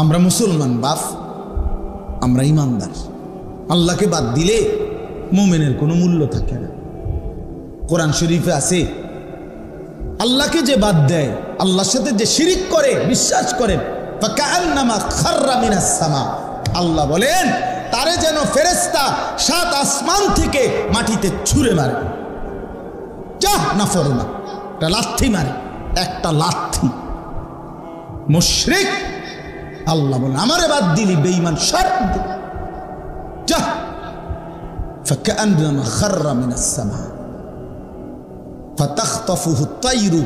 আমরা মুসলমান বাপ, আমরা ইমানদার। আল্লাহকে বাদ দিলে মুমিনের কোনো মূল্য থাকে না। কোরআন শরীফে আছে, আল্লাহকে যে বাদ দেয়, আল্লাহর সাথে যে শিরিক করে, বিশ্বাস করেন, ফাকান্নামা খাররা মিনাস সামা, আল্লাহ বলেন তারে যেন ফেরেশতা 7 আসমান থেকে মাটিতে ছুঁড়ে মারে। যাহ না ফরো না, একটা লাথি মারে, একটা লাথি। মুশরিক, আল্লাহ বলেন আমারে বাদ দিলি বেঈমান, সর যা। ফাকান্নামা খাররা মিনাস সামা ফাতাখতাফুহু আত-তায়রু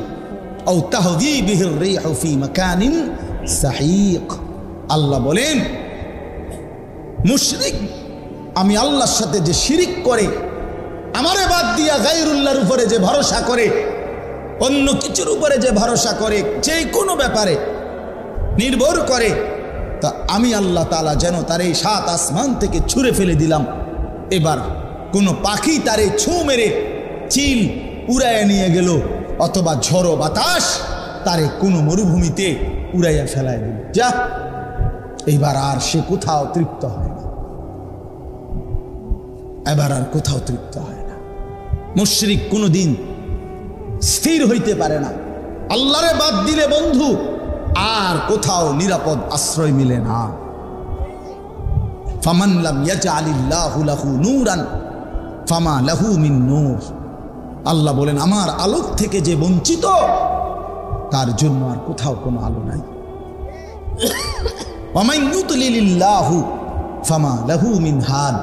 আও তাহদি বিহি আর-রিহু ফি মাকানিন সাহিক। আল্লাহ বলেন মুশরিক, আমি আল্লাহর সাথে যে শিরিক করে, আমারে বাদ দিয়া গায়রুল্লাহর উপরে যে ভরসা করে, অন্য কিছুর উপরে যে ভরসা করে, যে কোনো ব্যাপারে নির্ভর করে, তা আমি আল্লাহ তাআলা যেন তারে 7 আসমান থেকে ছুঁড়ে ফেলে দিলাম। এবার কোনো পাখি তারে ছুঁ মেরে চিল উড়াইয়া নিয়ে গেল, অথবা ঝড়ো বাতাস তারে কোনো মরুভূমিতে উড়াইয়া ফেলায় দিল। যা, এইবার আর সে কোথাও তৃপ্ত হয় না, এবার আর কোথাও তৃপ্ত হয় না। মুশরিক কোনোদিন স্থির হইতে পারে না। আল্লাহরে বাদ দিলে বন্ধু আর কোথাও নিরাপদ আশ্রয় মিলে না। ফামান লাম ইয়াজআলিল্লাহু লাহু নূরান ফামা লাহু মিন নূর। আল্লাহ বলেন আমার আলোক থেকে যে বঞ্চিত, তার জন্য আর কোথাও কোনো আলো নাই। ওয়া মান ইউদ্লিলিল্লাহু ফামা লাহু মিন হাদ।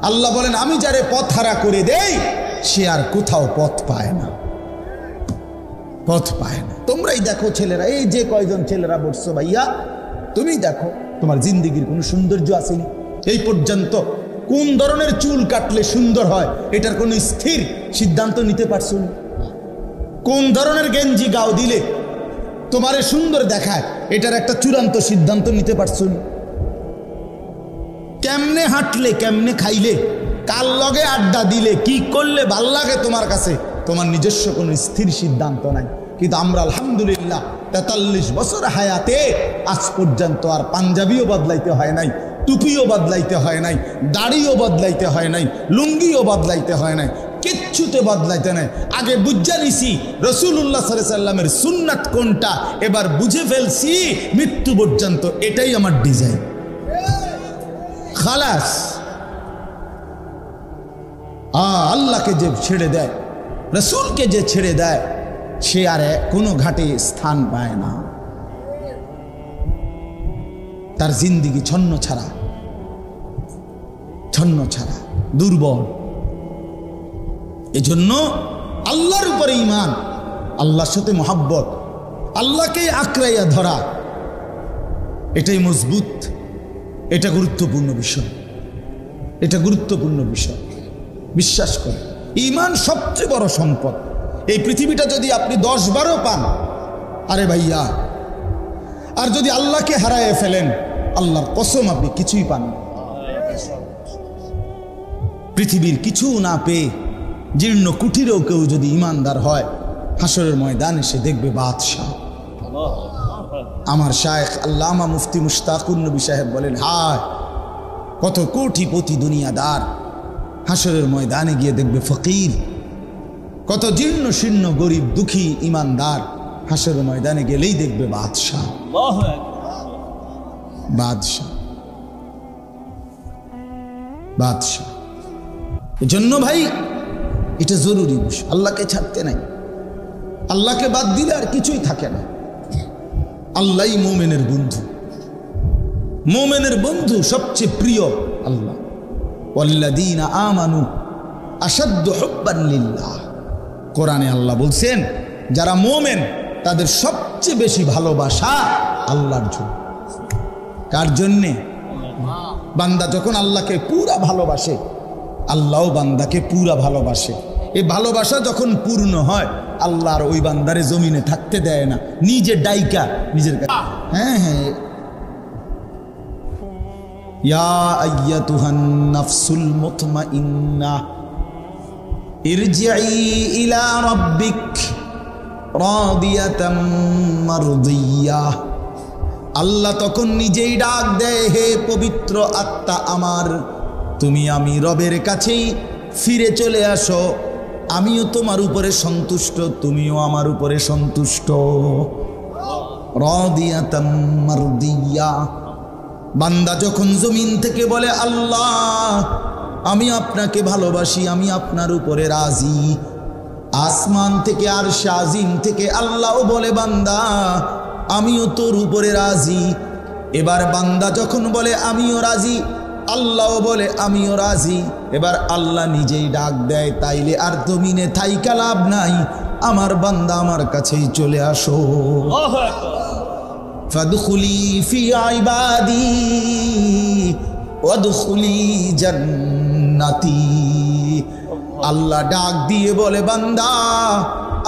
আল্লাহ বলেন আমি যারে পথহারা করে দেই, সে আর কোথাও পথ পায় না, পথ পায় না। তোমরাই দেখো ছেলেরা, এই যে কয়জন ছেলেরা বসছো ভাইয়া, তুমি দেখো তোমার জিন্দেগির কোনো সৌন্দর্য আসেনি এই পর্যন্ত। কোন ধরনের চুল কাটলে সুন্দর হয় এটার কোনো স্থির সিদ্ধান্ত নিতে পারছো না। কোন ধরনের গেঞ্জি গাও দিলে তোমারে সুন্দর দেখায় এটার একটা চূড়ান্ত সিদ্ধান্ত নিতে পারছো না। কেমনে হাঁটলে, কেমনে খাইলে, কার লগে আড্ডা দিলে, কি করলে ভাল লাগে তোমার কাছে, তোমার নিজস্ব কোনো স্থির সিদ্ধান্ত নাই। কিন্তু আমরা আলহামদুলিল্লাহ 43 বছর হায়াতে আজ পর্যন্ত আর পাঞ্জাবিও বদলাইতে হয় নাই, টুপিও বদলাইতে হয় নাই, দাড়িও বদলাইতে হয় নাই, লুঙ্গিও বদলাইতে হয় নাই, কিচ্ছুতে বদলাইতে নাই। আগে বুঝা নিছি রাসূলুল্লাহ সাল্লাল্লাহু আলাইহি সাল্লামের সুন্নাত কোনটা, এবার বুঝে ফেলছি মৃত্যু পর্যন্ত এটাই আমার ডিজাইন। খালাস। আল্লাহকে যে ছেড়ে দেয়, রাসূলকে যে ছেড়ে দেয়, সে আর কোনো ঘাটে স্থান পায় না। তার জিন্দেগি ছন্ন ছাড়া, ছন্ন ছাড়া, দুর্বল। এজন্য আল্লাহর উপরে ঈমান, আল্লাহর সাথে মহব্বত, আল্লাহকে আঁকড়াইয়া ধরা, এটাই মজবুত, এটা গুরুত্বপূর্ণ বিষয়, এটা গুরুত্বপূর্ণ বিষয়। বিশ্বাস করে ঈমান সবচেয়ে বড় সম্পদ। এই পৃথিবীটা যদি আপনি 10-12 পান, আরে ভাইয়া, আর যদি আল্লাহকে হারায় ফেলেন, আল্লাহর কসম আপনি কিছুই পান না। পৃথিবীর কিছু না পেয়ে জীর্ণ কুঠিরেও কেউ যদি ইমানদার হয়, হাসরের ময়দানে সে দেখবে বাদশাহ। আমার শায়েখ আল্লামা মুফতি মুশতাকুর নবী সাহেব বলেন, হায় কত কোটিপতি দুনিয়াদার হাসরের ময়দানে গিয়ে দেখবে ফকির। কত জীর্ণ শীর্ণ গরিব দুঃখী ইমানদার হাসরের ময়দানে গেলেই দেখবে বাদশাহ, বাদশাহ, বাদশাহ। এজন্য ভাই এটা জরুরি বিষয়, আল্লাহকে ছাড়তে নাই। আল্লাহকে বাদ দিলে আর কিছুই থাকে না। আল্লাহই মুমিনের বন্ধু, মুমিনের বন্ধু সবচেয়ে প্রিয় আল্লাহ। ওয়াল্লাযীনা আমানু আশাদ্দু হুব্বান লিল্লাহ। কোরআনে আল্লাহ বলছেন যারা মুমিন তাদের সবচেয়ে বেশি ভালোবাসা আল্লাহর জন্য। কার জন্যে? বান্দা যখন আল্লাহকে পুরা ভালোবাসে, আল্লাহও বান্দাকে পুরা ভালোবাসে। এই ভালোবাসা যখন পূর্ণ হয়, আল্লাহর ওই বান্দারে জমিনে থাকতে দেয় না, নিজে ডাইকা নিজের কাছে। হ্যাঁ হ্যাঁ, ইয়া আইয়াতুহান নাফসুল মুতমাইন্নাহ ইরজিই ইলা রাব্বিক রাদিয়াতাম মারদিয়াহ। আল্লাহ তখন নিজেই ডাক দেয়, হে পবিত্র আত্মা আমার, তুমি আমি রবের কাছেই ফিরে চলে আসো, আমিও তোমার উপরে সন্তুষ্ট, তুমিও আমার উপরে সন্তুষ্ট। রাদিয়াতাম মারদিয়া। বান্দা যখন জমিন থেকে বলে আল্লাহ আমি আপনাকে ভালোবাসি, আমি আপনার উপরে রাজি, আসমান থেকে আরশে আজিম থেকে আল্লাহও বলে বান্দা আমিও তোর উপরে রাজি। এবার বান্দা যখন বলে আমিও রাজি, আল্লাহও বলে আমিও রাজি। এবার আল্লাহ নিজেই ডাক দেয়, তাইলে আর জমিনে থাইকা লাভ নাই, আমার বান্দা আমার কাছেই চলে আসো। ফাদখুলি ফি ইবাদি ওয়াদখুলি জান্নাতি। আল্লাহ ডাক দিয়ে বলে বান্দা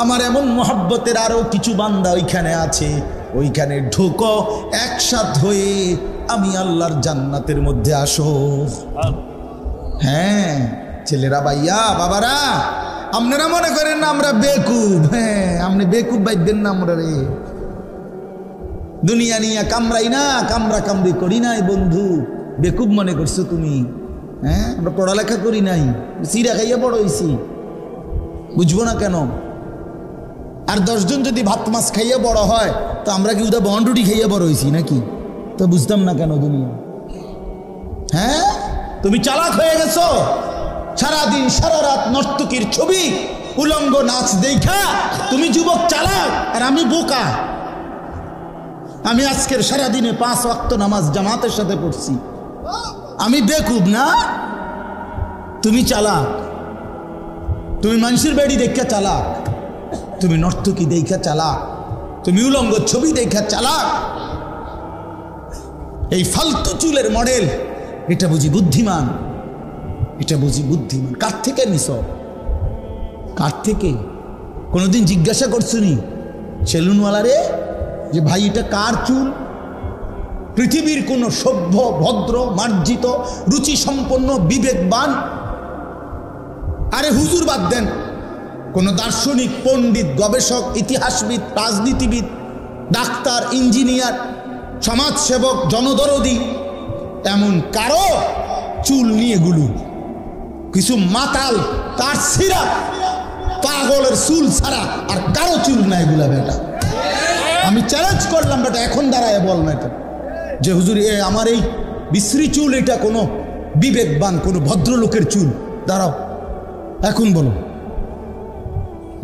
আমার এমন মহব্বতের আরো কিছু বান্দা ওইখানে আছে, ওইখানে ঢোকো, একসাথ হয়ে আমি আল্লাহর জান্নাতের মধ্যে আসো। হ্যাঁ ছেলেরা, ভাইয়া, বাবারা, আপনারা মনে করেন না আমরা বেকুব? হ্যাঁ, আপনি বেকুব বাইবেন না আমরা রে। দুনিয়া নিয়ে কামড়াই না, কামড়া কামড়ি করি নাই বন্ধু। বেকুব মনে করছো তুমি? হ্যাঁ, আমরা পড়ালেখা করি নাই, চিরা খাইয়া বড় হয়েছি, বুঝবো না কেন? আর 10 জন যদি ভাত মাছ খাইয়া বড় হয়, তো আমরা কি উদা বন রুটি খাইয়া বড় হয়েছি নাকি? তো বুঝতাম না কেন দুনিয়া? হ্যাঁ, তুমি চালাক হয়ে গেছো, সারাদিন সারা রাত নর্তকীর ছবি, উলঙ্গ নাচ দেখা তুমি যুবক চালাক, আর আমি বোকা। আমি আজকের সারাদিনে 5 ওয়াক্ত নামাজ জামাতের সাথে পড়ছি, আমি বেকুব না? তুমি চালাক, তুমি মানুষের বাড়ি দেখা চালাক, তুমি নর্তকী দেখা চালাক, তুমি উলঙ্গ ছবি দেখা চালাক। এই ফালতু চুলের মডেল, এটা বুঝি বুদ্ধিমান? এটা বুঝি বুদ্ধিমান? কার থেকে নিছ? কার থেকে? কোনোদিন জিজ্ঞাসা করছুনি সেলুনওয়ালারে যে ভাই এটা কার চুল? পৃথিবীর কোন সভ্য, ভদ্র, মার্জিত, রুচি সম্পন্ন, বিবেকবান, আরে হুজুর বাদ দেন, কোন দার্শনিক, পণ্ডিত, গবেষক, ইতিহাসবিদ, রাজনীতিবিদ, ডাক্তার, ইঞ্জিনিয়ার, সমাজসেবক, জনদরদি, এমন কারো চুল নিয়ে গুলু? কিছু মাতাল, তার ছিঁড়া পাগলের চুল ছাড়া আর কারো চুল নাই গুলা বেটা। আমি চ্যালেঞ্জ করলাম বেটা, এখন দাঁড়ায় বল না এটা যে হুজুর আমার এই বিশ্রী চুল এটা কোনো বিবেকবান, কোনো ভদ্রলোকের চুল? দাঁড়াও, এখন বলো,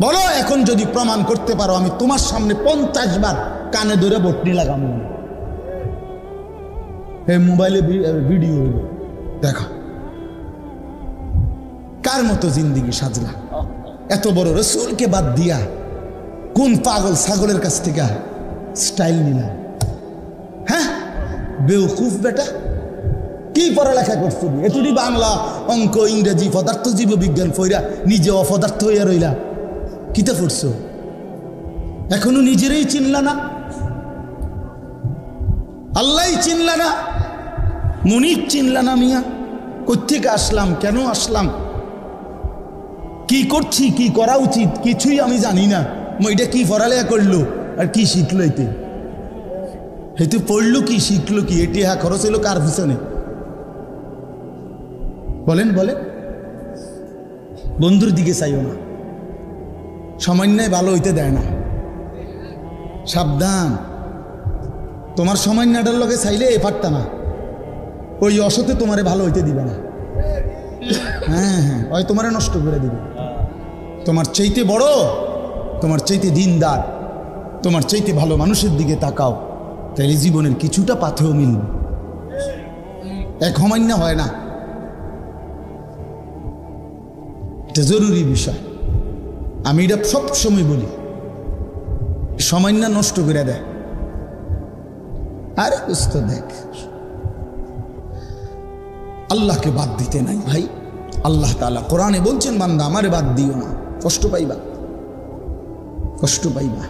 বলো এখন যদি প্রমাণ করতে পারো, আমি তোমার সামনে 50 বার কানে ধরে বটনি লাগাবো। এই মোবাইলে ভিডিও দেখা, কার মতো জিন্দিগি সাজলা? এত বড় রসুলকে বাদ দিয়া কোন পাগল ছাগলের কাছ থেকে স্টাইল নিলাম? হ্যাঁ, বেউকুফ বেটা, কি পড়ালেখা করছো? এতটি বাংলা, অঙ্ক, ইংরেজি, পদার্থ, জীববিজ্ঞান পড়া নিজে অপদার্থ হইয়া রইলা। কিতা পড়ছো? এখনো নিজেরই চিনলা না, আল্লাহ চিনলা না, মনির চিনলা না। মিয়া কোত্থেকে আসলাম, কেন আসলাম, কি করছি, কি করা উচিত, কিছুই আমি জানি না। এটা কি পড়ালেখা করলো আর কি শিখলো? এতে পড়লো কি, শিখলো কি? এটি হ্যাঁ খরচ হইলো কার পিছনে? বলেন বলেন। বন্ধুর দিকে চাইও না, সামান্যায় ভালো হইতে দেয় না। সাবধান, তোমার সামান্যটার লোকে চাইলে পারতা না, ওই অসতে তোমারে ভালো হইতে দিবে না। হ্যাঁ হ্যাঁ, ওই তোমারে নষ্ট করে দিবে। তোমার চাইতে বড়, তোমার চাইতে দিনদার, তোমার চাইতে ভালো মানুষের দিকে তাকাও, তাইলে জীবনের কিছুটা পাথেও মিলবে। এক সামান্য হয় না, এটা জরুরি বিষয়। আমি এটা সবসময় বলি, সামান্য নষ্ট করে দেয়। আরে বুঝত দেখ, আল্লাহকে বাদ দিতে নাই ভাই। আল্লাহ তাআলা কোরআনে বলছেন, বান্দা আমারে বাদ দিও না, কষ্ট পাইবা, কষ্ট পাইবা।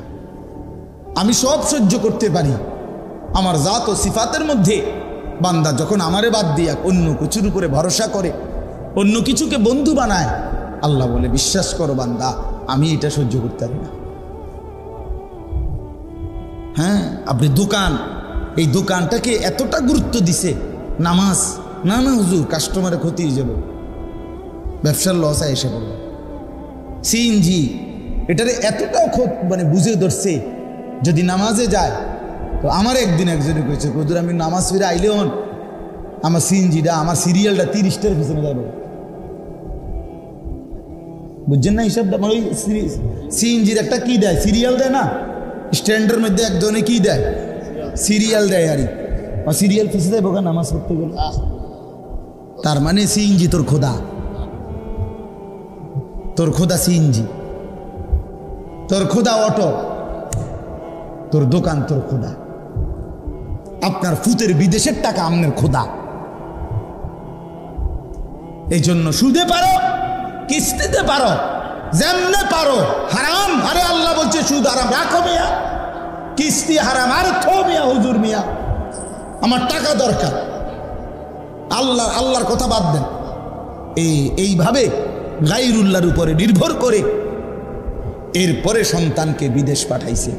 আমি সব সহ্য করতে পারি, আমার জাত ও সিফাতের মধ্যে বান্দা যখন আমারে বাদ দিয়া অন্য কিছুর উপরে ভরসা করে, অন্য কিছুকে বন্ধু বানায়, আল্লাহ বলে বিশ্বাস করো বান্দা, আমি এটা সহ্য করতে পারি না। হ্যাঁ, আপনি দোকান এই দোকানটাকে এতটা গুরুত্ব দিছে, নামাজ না না হুজুর কাস্টমারে ক্ষতি হয়ে যাবে, ব্যবসার লস এসে পড়ল। সিএনজি এটারে এতটাও মানে বুঝে ধরছে, যদি নামাজে যায় তো আমার একদিন একজনে কইছে হুজুর আমি নামাজ ফিরে আইলে হন আমার সিএনজিটা আমার সিরিয়ালটা 30টার পিছনে যাবে। বুঝছেন না হিসাবটা? মানে ওই সিএনজির একটা কি দেয়, সিরিয়াল দেয় না, স্ট্যান্ডের মধ্যে একজনে কি দেয়, সিরিয়াল দেয়। আর সিরিয়াল পিছিয়ে দেয় বোকা নামাজ পড়তে গেলে। তার মানে সিএনজি তোর খোদা, তোর খোদা সিএনজি, তোর খোদা অটো, তোর দোকান তোর খোদা, আপনার ফুতের বিদেশের টাকা আপনার খোদা। এই জন্য সুদে পারো, কিস্তিতে পারো, যেমনে পারো হারাম। আরে আল্লাহ বলছে সুদ হারাম, রাখো মিয়া, কিস্তি হারাম, আর থো মিয়া হুজুর মিয়া আমার টাকা দরকার। আল্লাহর কথা বাদ দেন। এইভাবে গায়রুল্লাহর উপরে নির্ভর করে এরপরে সন্তানকে বিদেশ পাঠাইছে।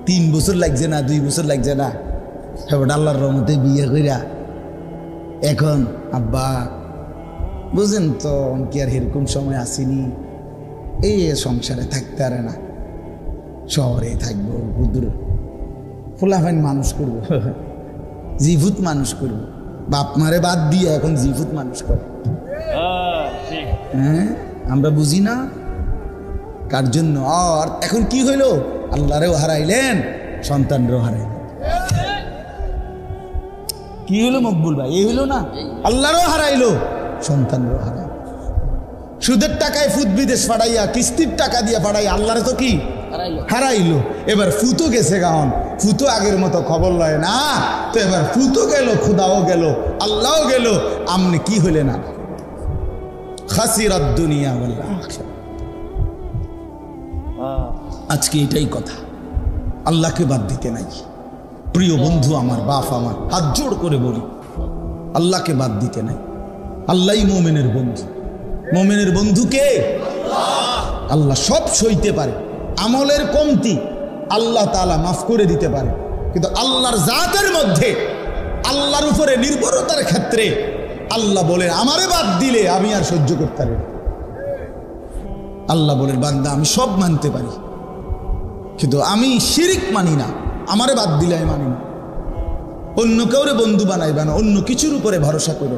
3 বছর লাগছে না, 2 বছর লাগছে না, এবার আল্লাহর রহমতে বিয়ে কইরা এখন আব্বা বুঝেন তো কি আর এরকম সময় আসেনি, এই সংসারে থাকতে পারে না, শহরে থাকবো, বুদুর ফুলাফাইন মানুষ করবো, জিভুত মানুষ করবো, বাপ মারে বাদ দিয়ে এখন জিভুত মানুষ করে। হ্যাঁ আমরা বুঝি না কার জন্য। আর এখন কি হইল, আল্লাহরেও হারাইলেন, সন্তানরেও হারাইলেন। কি হলো মকবুল ভাই? এই হইল না, আল্লাহরও হারাইলো, সন্তানরও হারাইল। সুদের টাকায় ফুত বিদেশ পাঠাইয়া, কিস্তির টাকা দিয়ে পাঠাইয়া আল্লাহরে তো কি হারাইলো। এবার ফুতো গেছে গাহন, ফুতো আগের মতো খবর লয় না, তো এবার ফুতো গেল, খুদাও গেল, আল্লাহও গেল, আমনে কি হইলে না, খাসিরাত দুনিয়া ওয়াল আখিরা। আজকে এটাই কথা, আল্লাহকে বাদ দিতে নাই। প্রিয় বন্ধু আমার, বাপ আমার, হাত জোড় করে বলি, আল্লাহকে বাদ দিতে নাই। আল্লাহই মোমেনের বন্ধু। মোমেনের বন্ধু কে? আল্লাহ সব সইতে পারে, আমলের কমতি আল্লাহ তাআলা মাফ করে দিতে পারে, কিন্তু আল্লাহর জাতের মধ্যে, আল্লাহর উপরে নির্ভরতার ক্ষেত্রে আল্লাহ বলেন আমারে বাদ দিলে আমি আর সহ্য করতে পারি না। আল্লাহ বলেন বান্দা আমি সব মানতে পারি, কিন্তু আমি শিরিক মানি না, আমারে বাদ দিলে আমি মানি না। অন্য কাউরে বন্ধু বানাইবা না, অন্য কিছুর উপরে ভরসা করো।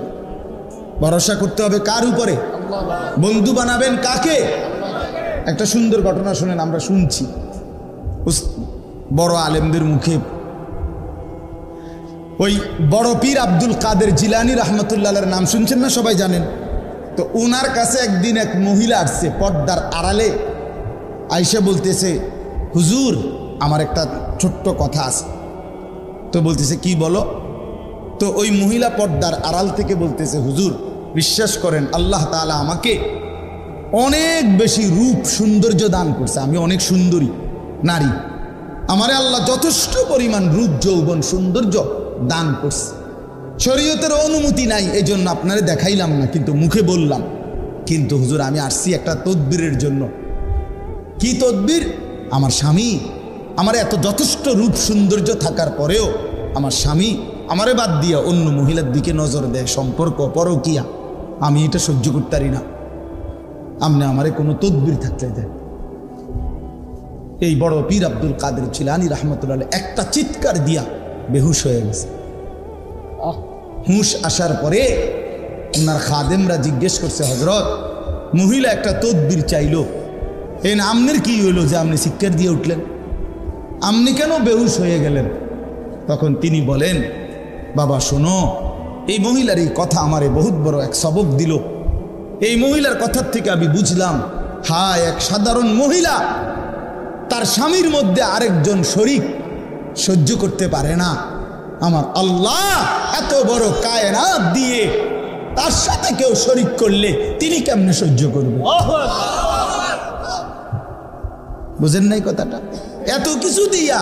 ভরসা করতে হবে কার উপরে? বন্ধু বানাবেন কাকে? একটা সুন্দর ঘটনা শুনেন, আমরা শুনছি বড় আলেমদের মুখে। ওই বড় পীর আব্দুল কাদের জিলানী রহমতুল্লাহর নাম শুনছেন না? সবাই জানেন তো। ওনার কাছে একদিন এক মহিলা আসছে পর্দার আড়ালে, আইসা বলতেছে হুজুর আমার একটা ছোট্ট কথা আছে। তো বলতেছে কি বলো? তো ওই মহিলা পর্দার আড়াল থেকে বলতেছে হুজুর বিশ্বাস করেন আল্লাহ তাআলা আমাকে অনেক বেশি রূপ সৌন্দর্য দান করছে, আমি অনেক সুন্দরী নারী, আমারে আল্লাহ যথেষ্ট পরিমাণ রূপ যৌবন সৌন্দর্য দান করছে। শরীয়তের অনুমতি নাই, এই জন্য আপনারে দেখাইলাম না, কিন্তু মুখে বললাম। কিন্তু হুজুর আমি আসছি একটা তদবিরের জন্য। কি তদবির? আমার স্বামী আমার এত যথেষ্ট রূপ সৌন্দর্য থাকার পরেও আমার স্বামী আমারে বাদ দিয়া অন্য মহিলার দিকে নজর দেয়, সম্পর্ক পরকিয়া, আমি এটা সহ্য করতে পারি না, আপনি আমারে কোনো তদবির থাকলে দেন। এই বড় পীর আব্দুল কাদের জিলানী রহমতুল্লাহ একটা চিৎকার দিয়া বেহুশ হয়ে গেছে। হুঁশ আসার পরে ওনার খাদেমরা জিজ্ঞেস করছে হজরত মহিলা একটা তদবির চাইলো, আমনের কি হইলো যে আপনি চিৎকার দিয়ে উঠলেন, আপনি কেন বেহুশ হয়ে গেলেন? তখন তিনি বলেন বাবা শোনো, এই মহিলার এই কথা আমারে বহুত বড় এক সবক দিল। এই মহিলার কথার থেকে আমি বুঝলাম, হায় এক সাধারণ মহিলা তার স্বামীর মধ্যে আরেকজন শরীক সহ্য করতে পারে না, আমার আল্লাহ এত বড় কায়নাত দিয়ে তার সাথে কেউ শরীক করলে তিনি কেমনে সহ্য করবে? বুঝেন নাই কথাটা? এত কিছু দিয়া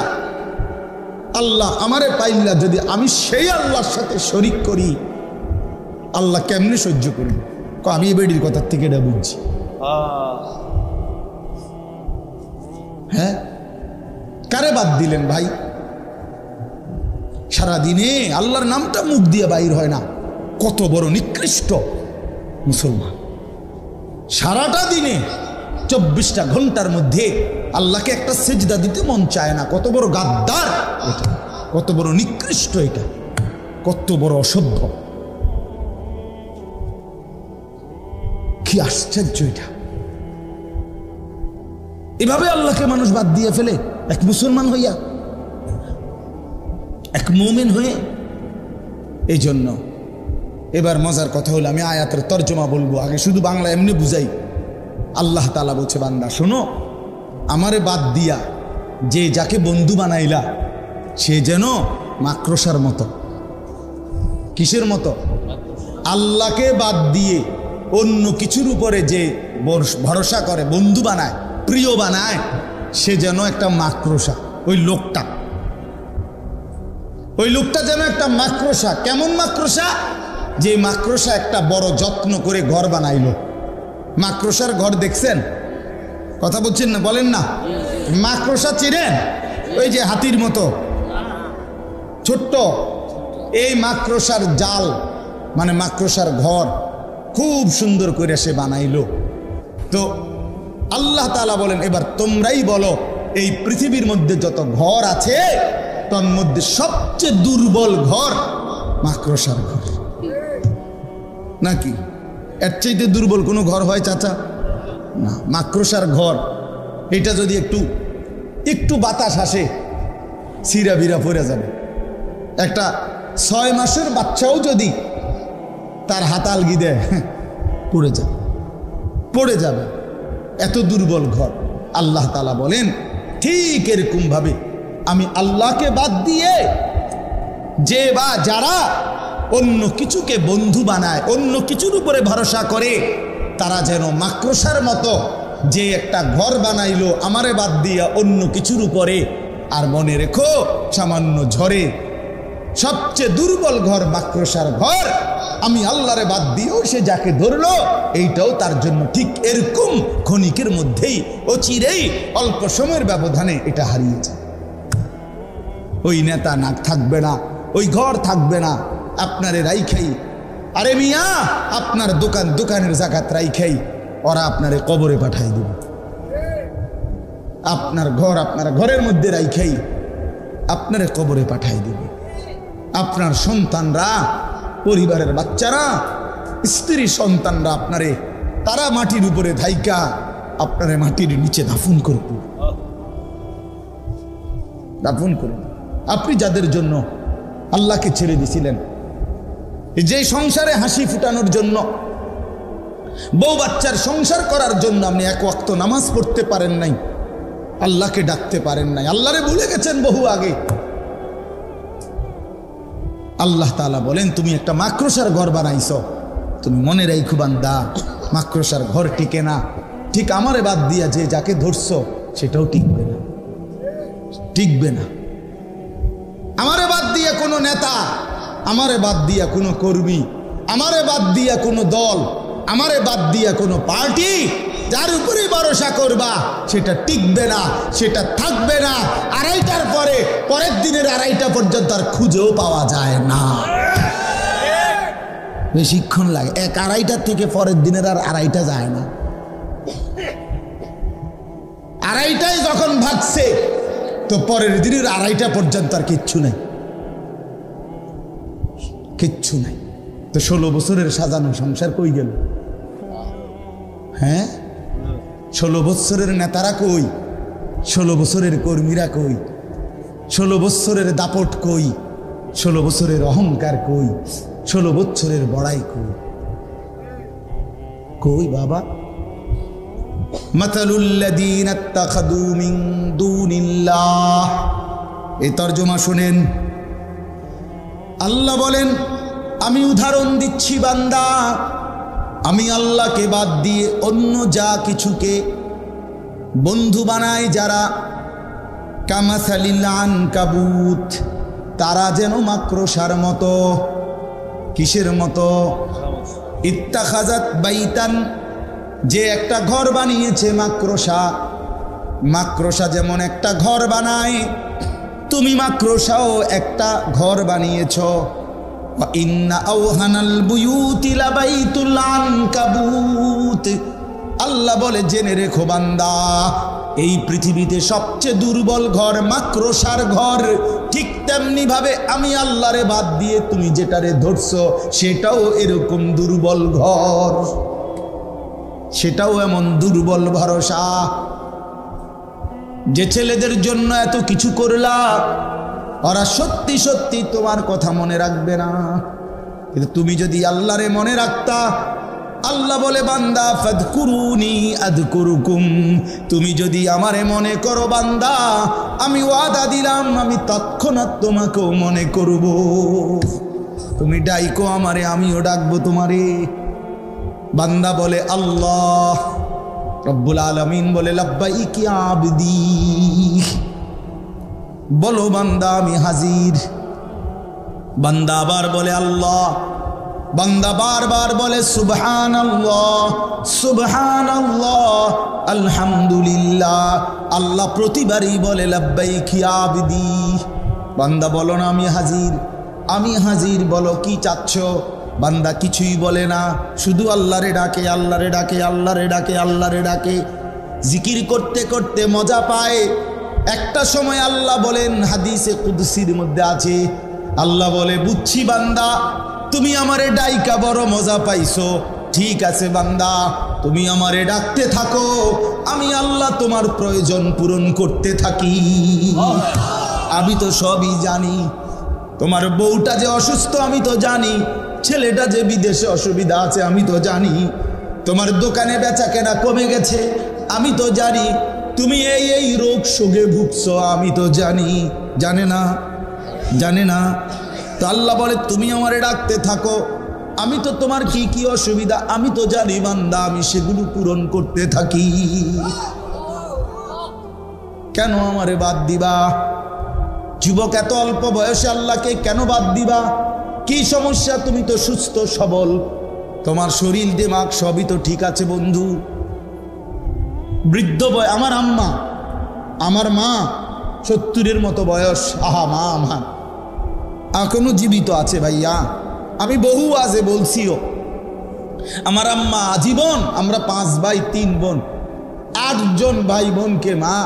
আল্লাহ আমারে পাইলা, যদি আমি সেই আল্লাহর সাথে শরীক করি আল্লাহ কেমনে সহ্য করবে? আমি এই বেডির কথার থেকে এটা বুঝছি। হ্যাঁ কারে বাদ দিলেন ভাই? সারাদিনে আল্লাহর নামটা মুখ দিয়ে বাইর হয় না। কত বড় নিকৃষ্ট মুসলমান। সারাটা দিনে 24টা ঘন্টার মধ্যে আল্লাহকে একটা সিজদা দিতে মন চায় না। কত বড় গাদ্দার এটা, কত বড় নিকৃষ্ট এটা, কত বড় অসভ্য। কি আশ্চর্য এটা! এভাবে আল্লাহকে মানুষ বাদ দিয়ে ফেলে এক মুসলমান হইয়া, এক মুমিন হয়ে। এই জন্য এবার মজার কথা হলো, আমি আয়াতের তর্জমা বলবো, আগে শুধু বাংলা এমনি বুঝাই। আল্লাহ তাআলা বলছে, বান্দা শোনো, আমারে বাদ দিয়া যে যাকে বন্ধু বানাইলা সে যেন মাকড়সার মতো। কিসের মতো? আল্লাহকে বাদ দিয়ে অন্য কিছুর উপরে যে ভরসা করে, বন্ধু বানায়, প্রিয় বানায়, সে যেন একটা মাকড়সা। ওই লোকটা যেন একটা মাকড়সা। কেমন মাকড়সা? যে মাকড়সা একটা বড় যত্ন করে ঘর বানাইলো। মাকড়সার ঘর দেখছেন? কথা বলছেন না? বলেন না। মাকড়সা চিনেন? ওই যে হাতির মতো ছোট্ট, এই মাকড়সার জাল মানে মাকড়সার ঘর খুব সুন্দর করে সে বানাইলো। তো আল্লাহ তাআলা বলেন, এবার তোমরাই বলো, এই পৃথিবীর মধ্যে যত ঘর আছে তার মধ্যে সবচেয়ে দুর্বল ঘর মাকড়সার ঘর। নাকি এর চাইতে দুর্বল কোনো ঘর হয় চাচা? না, মাকড়সার ঘর। এটা যদি একটু বাতাস আসে, সিরা বিরা পড়ে যাবে। একটা 6 মাসের বাচ্চাও যদি তার হাতালগি দেয়, পড়ে যাবে। এত দুর্বল ঘর। আল্লাহ তাআলা বলেন, ঠিক এরকম ভাবে আমি আল্লাহকে বাদ দিয়ে যে বা যারা অন্য কিছুকে বন্ধু বানায়, অন্য কিছুর উপরে ভরসা করে, তারা যেন মাকড়সার মতো যে একটা ঘর বানাইলো আমারে বাদ দিয়া অন্য কিছুর উপরে। আর মনে রেখো, সামান্য ঝড়ে সবচেয়ে দুর্বল ঘর মাকড়সার ঘর। আমি আল্লাহরে বাদ দিয়েও সে যাকে ধরলো, এইটাও তার জন্য ঠিক এরকম ক্ষণিকের মধ্যেই, অচিরেই, অল্প সময়ের ব্যবধানে এটা হারিয়ে যায়। ওই নেতা না থাকবে না, ওই ঘর থাকবে না, আপনারে রাইখাই, আরে মিয়া আপনার দোকানের জাকাত রাইখাই ওরা আপনারে কবরে পাঠাই দেবে। আপনার ঘরের মধ্যে রাইখাই আপনারে কবরে পাঠাই দেবে। আপনার সন্তানরা, পরিবারের বাচ্চারা, স্ত্রী সন্তানরা আপনারে, তারা মাটির উপরে ধাইকা আপনারে মাটির নিচে দাফন করবে। আপনি যাদের জন্য আল্লাহকে ছেড়ে দিছিলেন, যে সংসারে হাসি ফুটানোর জন্য, বউ বাচ্চার সংসার করার জন্য আপনি এক ওয়াক্ত নামাজ পড়তে পারেন নাই, আল্লাহকে ডাকতে পারেন নাই, আল্লাহরে ভুলে গেছেন বহু আগে। আল্লাহ তাআলা বলেন, তুমি একটা মাকড়সার ঘর বানাইছো। তুমি মনে রাখো বান্দা, মাকড়সার ঘর টিকে না। ঠিক আমারে বাদ দিয়া যে যাকে ধরছো সেটাও টিকবে না। আমারে বাদ দিয়া কোনো নেতা, আমারে বাদ দিয়া কোনো কর্মী, আমারে বাদ দিয়া কোনো দল, আমারে বাদ দিয়া কোনো পার্টি, যার উপরে ভরসা করবা সেটা টিকবে না, সেটা থাকবে না। আড়াইটার পরের দিনের 2:30 পর্যন্ত আর খুঁজেও পাওয়া যায় না। বেশিক্ষণ লাগে, 1-2:30 থেকে পরের দিনের আর 2:30 যায় না। 2:30 যখন ভাগছে তো পরের দিনের 2:30 পর্যন্ত আর কিচ্ছু নাই। তো 16 বছরের সাজানো সংসার কই গেল? হ্যাঁ, 16 বছরের নেতারা কই? 16 বছরের কর্মীরা কই? 16 বছরের দাপট কই? 16 বছরের অহংকার কই? 16 বছরের বড়াই কই বাবা? মাতালুল্লাযীনা ইত্তাখাযু মিন দুনিল্লাহ। এই তরজমা শুনেন। আল্লাহ বলেন, আমি উদাহরণ দিচ্ছি বান্দা, আমি আল্লাহকে বাদ দিয়ে অন্য যা কিছুকে বন্ধু বানায় যারা, কামাসালিল আনকাবুত, তারা যেন মাকড়সার মতো। কিসের মতো? ইত্তাখাযাত বাইতান, যে একটা ঘর বানিয়েছে মাকড়সা। মাকড়সা যেমন একটা ঘর বানায়, তুমি মাকড়সাও একটা ঘর বানিয়েছ। ইন্না আওহানাল বুয়ুতি লাবাইতুল আনকাবুত, আল্লাহ বলে জেনে রেখো বান্দা, এই পৃথিবীতে সবচেয়ে দুর্বল ঘর মাকড়সার ঘর। ঠিক তেমনি ভাবে আমি আল্লাহরে বাদ দিয়ে তুমি যেটারে ধরছো সেটাও এরকম দুর্বল ঘর, সেটাও এমন দুর্বল ভরসা। যে ছেলেদের জন্য এত কিছু করলা, ওরা সত্যি সত্যি তোমার কথা মনে রাখবে না, কিন্তু তুমি যদি আল্লাহরে মনে রাখতা, আল্লাহ বলে বান্দা ফাদকুরুনি আযকুরুকুম, তুমি যদি আমারে মনে করো বান্দা, আমি ওয়াদা দিলাম আমি তৎক্ষণাৎ তোমাকেও মনে করব। তুমি ডাইকো আমারে, আমিও ডাকবো তোমারে। বান্দা বলে আল্লাহ, রব্বুল আলামিন বলে লাব্বাইক ইয়া আবদি, বলো বান্দা আমি হাজির। বান্দা আবার বলে আল্লাহ, বান্দা বারবার বলে সুবহানাল্লাহ সুবহানাল্লাহ আলহামদুলিল্লাহ। আল্লাহ প্রতিবারই বলে লাব্বাইক ইয়া আবদি, বান্দা বলো না আমি হাজির, আমি হাজির, বলো কি চাচ্ছ। বান্দা কিছুই বলে না, শুধু আল্লাহরে ডাকে, আল্লাহরে ডাকে, আল্লাহরে ডাকে, আল্লাহরে ডাকে। জিকির করতে করতে মজা পায়। একটা সময় আল্লাহ বলেন, হাদিসে কুদসির মধ্যে আছে, আল্লাহ বলে বুঝছি বান্দা তুমি আমারে ডাইকা বড় মজা পাইছো, ঠিক আছে বান্দা তুমি আমারে ডাকতে থাকো, আমি আল্লাহ তোমার প্রয়োজন পূরণ করতে থাকি। আমি তো সবই জানি, তোমার বউটা যে অসুস্থ আমি তো জানি, ছেলেটা যে বিদেশে অসুবিধা আছে আমি তো জানি, তোমার দোকানে বেচা কেনা কমে গেছে আমি তো জানি, তুমি এই এই রোগ শোকে ভুগছো আমি তো জানি। জানে না? জানে না? তো আল্লাহ বলে তুমি আমারে ডাকতে থাকো, আমি তো তোমার কি কি অসুবিধা আমি তো জানি বান্দা, আমি সেগুলো পূরণ করতে থাকি। কেন আমারে বাদ দিবা? যুবক এত অল্প বয়সে আল্লাহকে কেন বাদ দিবা? কি সমস্যা? তুমি তো সুস্থ সবল, তোমার শরীর দিমাগ সবই তো ঠিক আছে বন্ধু। বৃদ্ধ বয় আমার আম্মা, আমার মা 70-এর মতো বয়স, আহা মা আমার এখনো জীবিত আছে ভাইয়া, আমি বহু আজে বলছিও। আমার আম্মা আজীবন, আমরা 5 ভাই 3 বোন, 8 জন ভাই বোনকে মা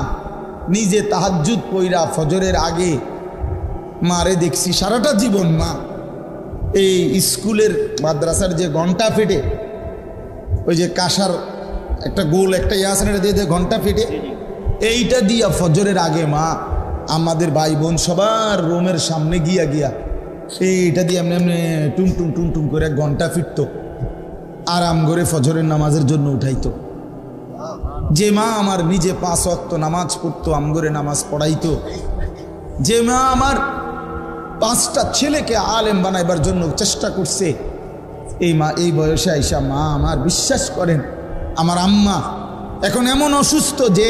নিজে তাহাজ্জুদ পইরা ফজরের আগে মারে দেখছি সারাটা জীবন। মা এই স্কুলের মাদ্রাসার যে ঘন্টা ফেটে, ওই যে কাঁসার একটা গোল একটা ইয়াসনের দিয়ে ঘন্টা ফেটে, এইটা দিয়া ফজরের আগে মা আমাদের ভাই বোন সবার রুমের সামনে গিয়া গিয়া এইটা দিয়ে এমনি এমনি টুম টুম টুম টুম করে ঘন্টা ফিরতো, আরাম করে ফজরের নামাজের জন্য উঠাইতো। যে মা আমার নিজে 5 ওয়াক্ত নামাজ পড়তো, আমগরে নামাজ পড়াইতো, যে মা আমার 5টা ছেলেকে আলেম বানাইবার জন্য চেষ্টা করছে, এই মা এই বয়সে আইসা মা আমার বিশ্বাস করেন, আমার আম্মা এখন এমন অসুস্থ যে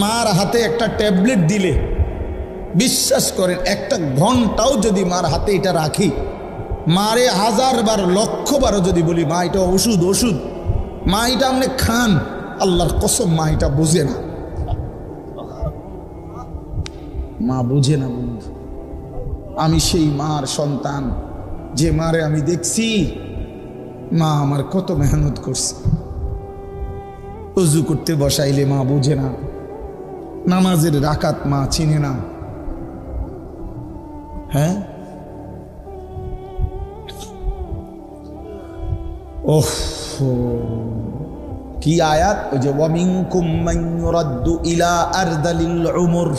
মার হাতে একটা ট্যাবলেট দিলে বিশ্বাস করেন 1 ঘন্টাও যদি মার হাতে এটা রাখি, মারে 1000 বার 1,00,000 বারও যদি বলি মা এটা ওষুধ ওষুধ, মা এটা আপনি খান, আল্লাহর কসম মা এটা বোঝে না, মা বোঝে না বন্ধু। আমি সেই মার সন্তান, যে মারে আমি দেখছি মা আমার কত মেহনত করছে। ওযু করতে বসাইলে মা বোঝে না, নামাজের রাকাত মা চিনে না। হ্যাঁ, ওহ কি আয়াত, ওই যে ওয়ামিনকুম মান ইউরাদ্দু ইলা আরদালিল উমর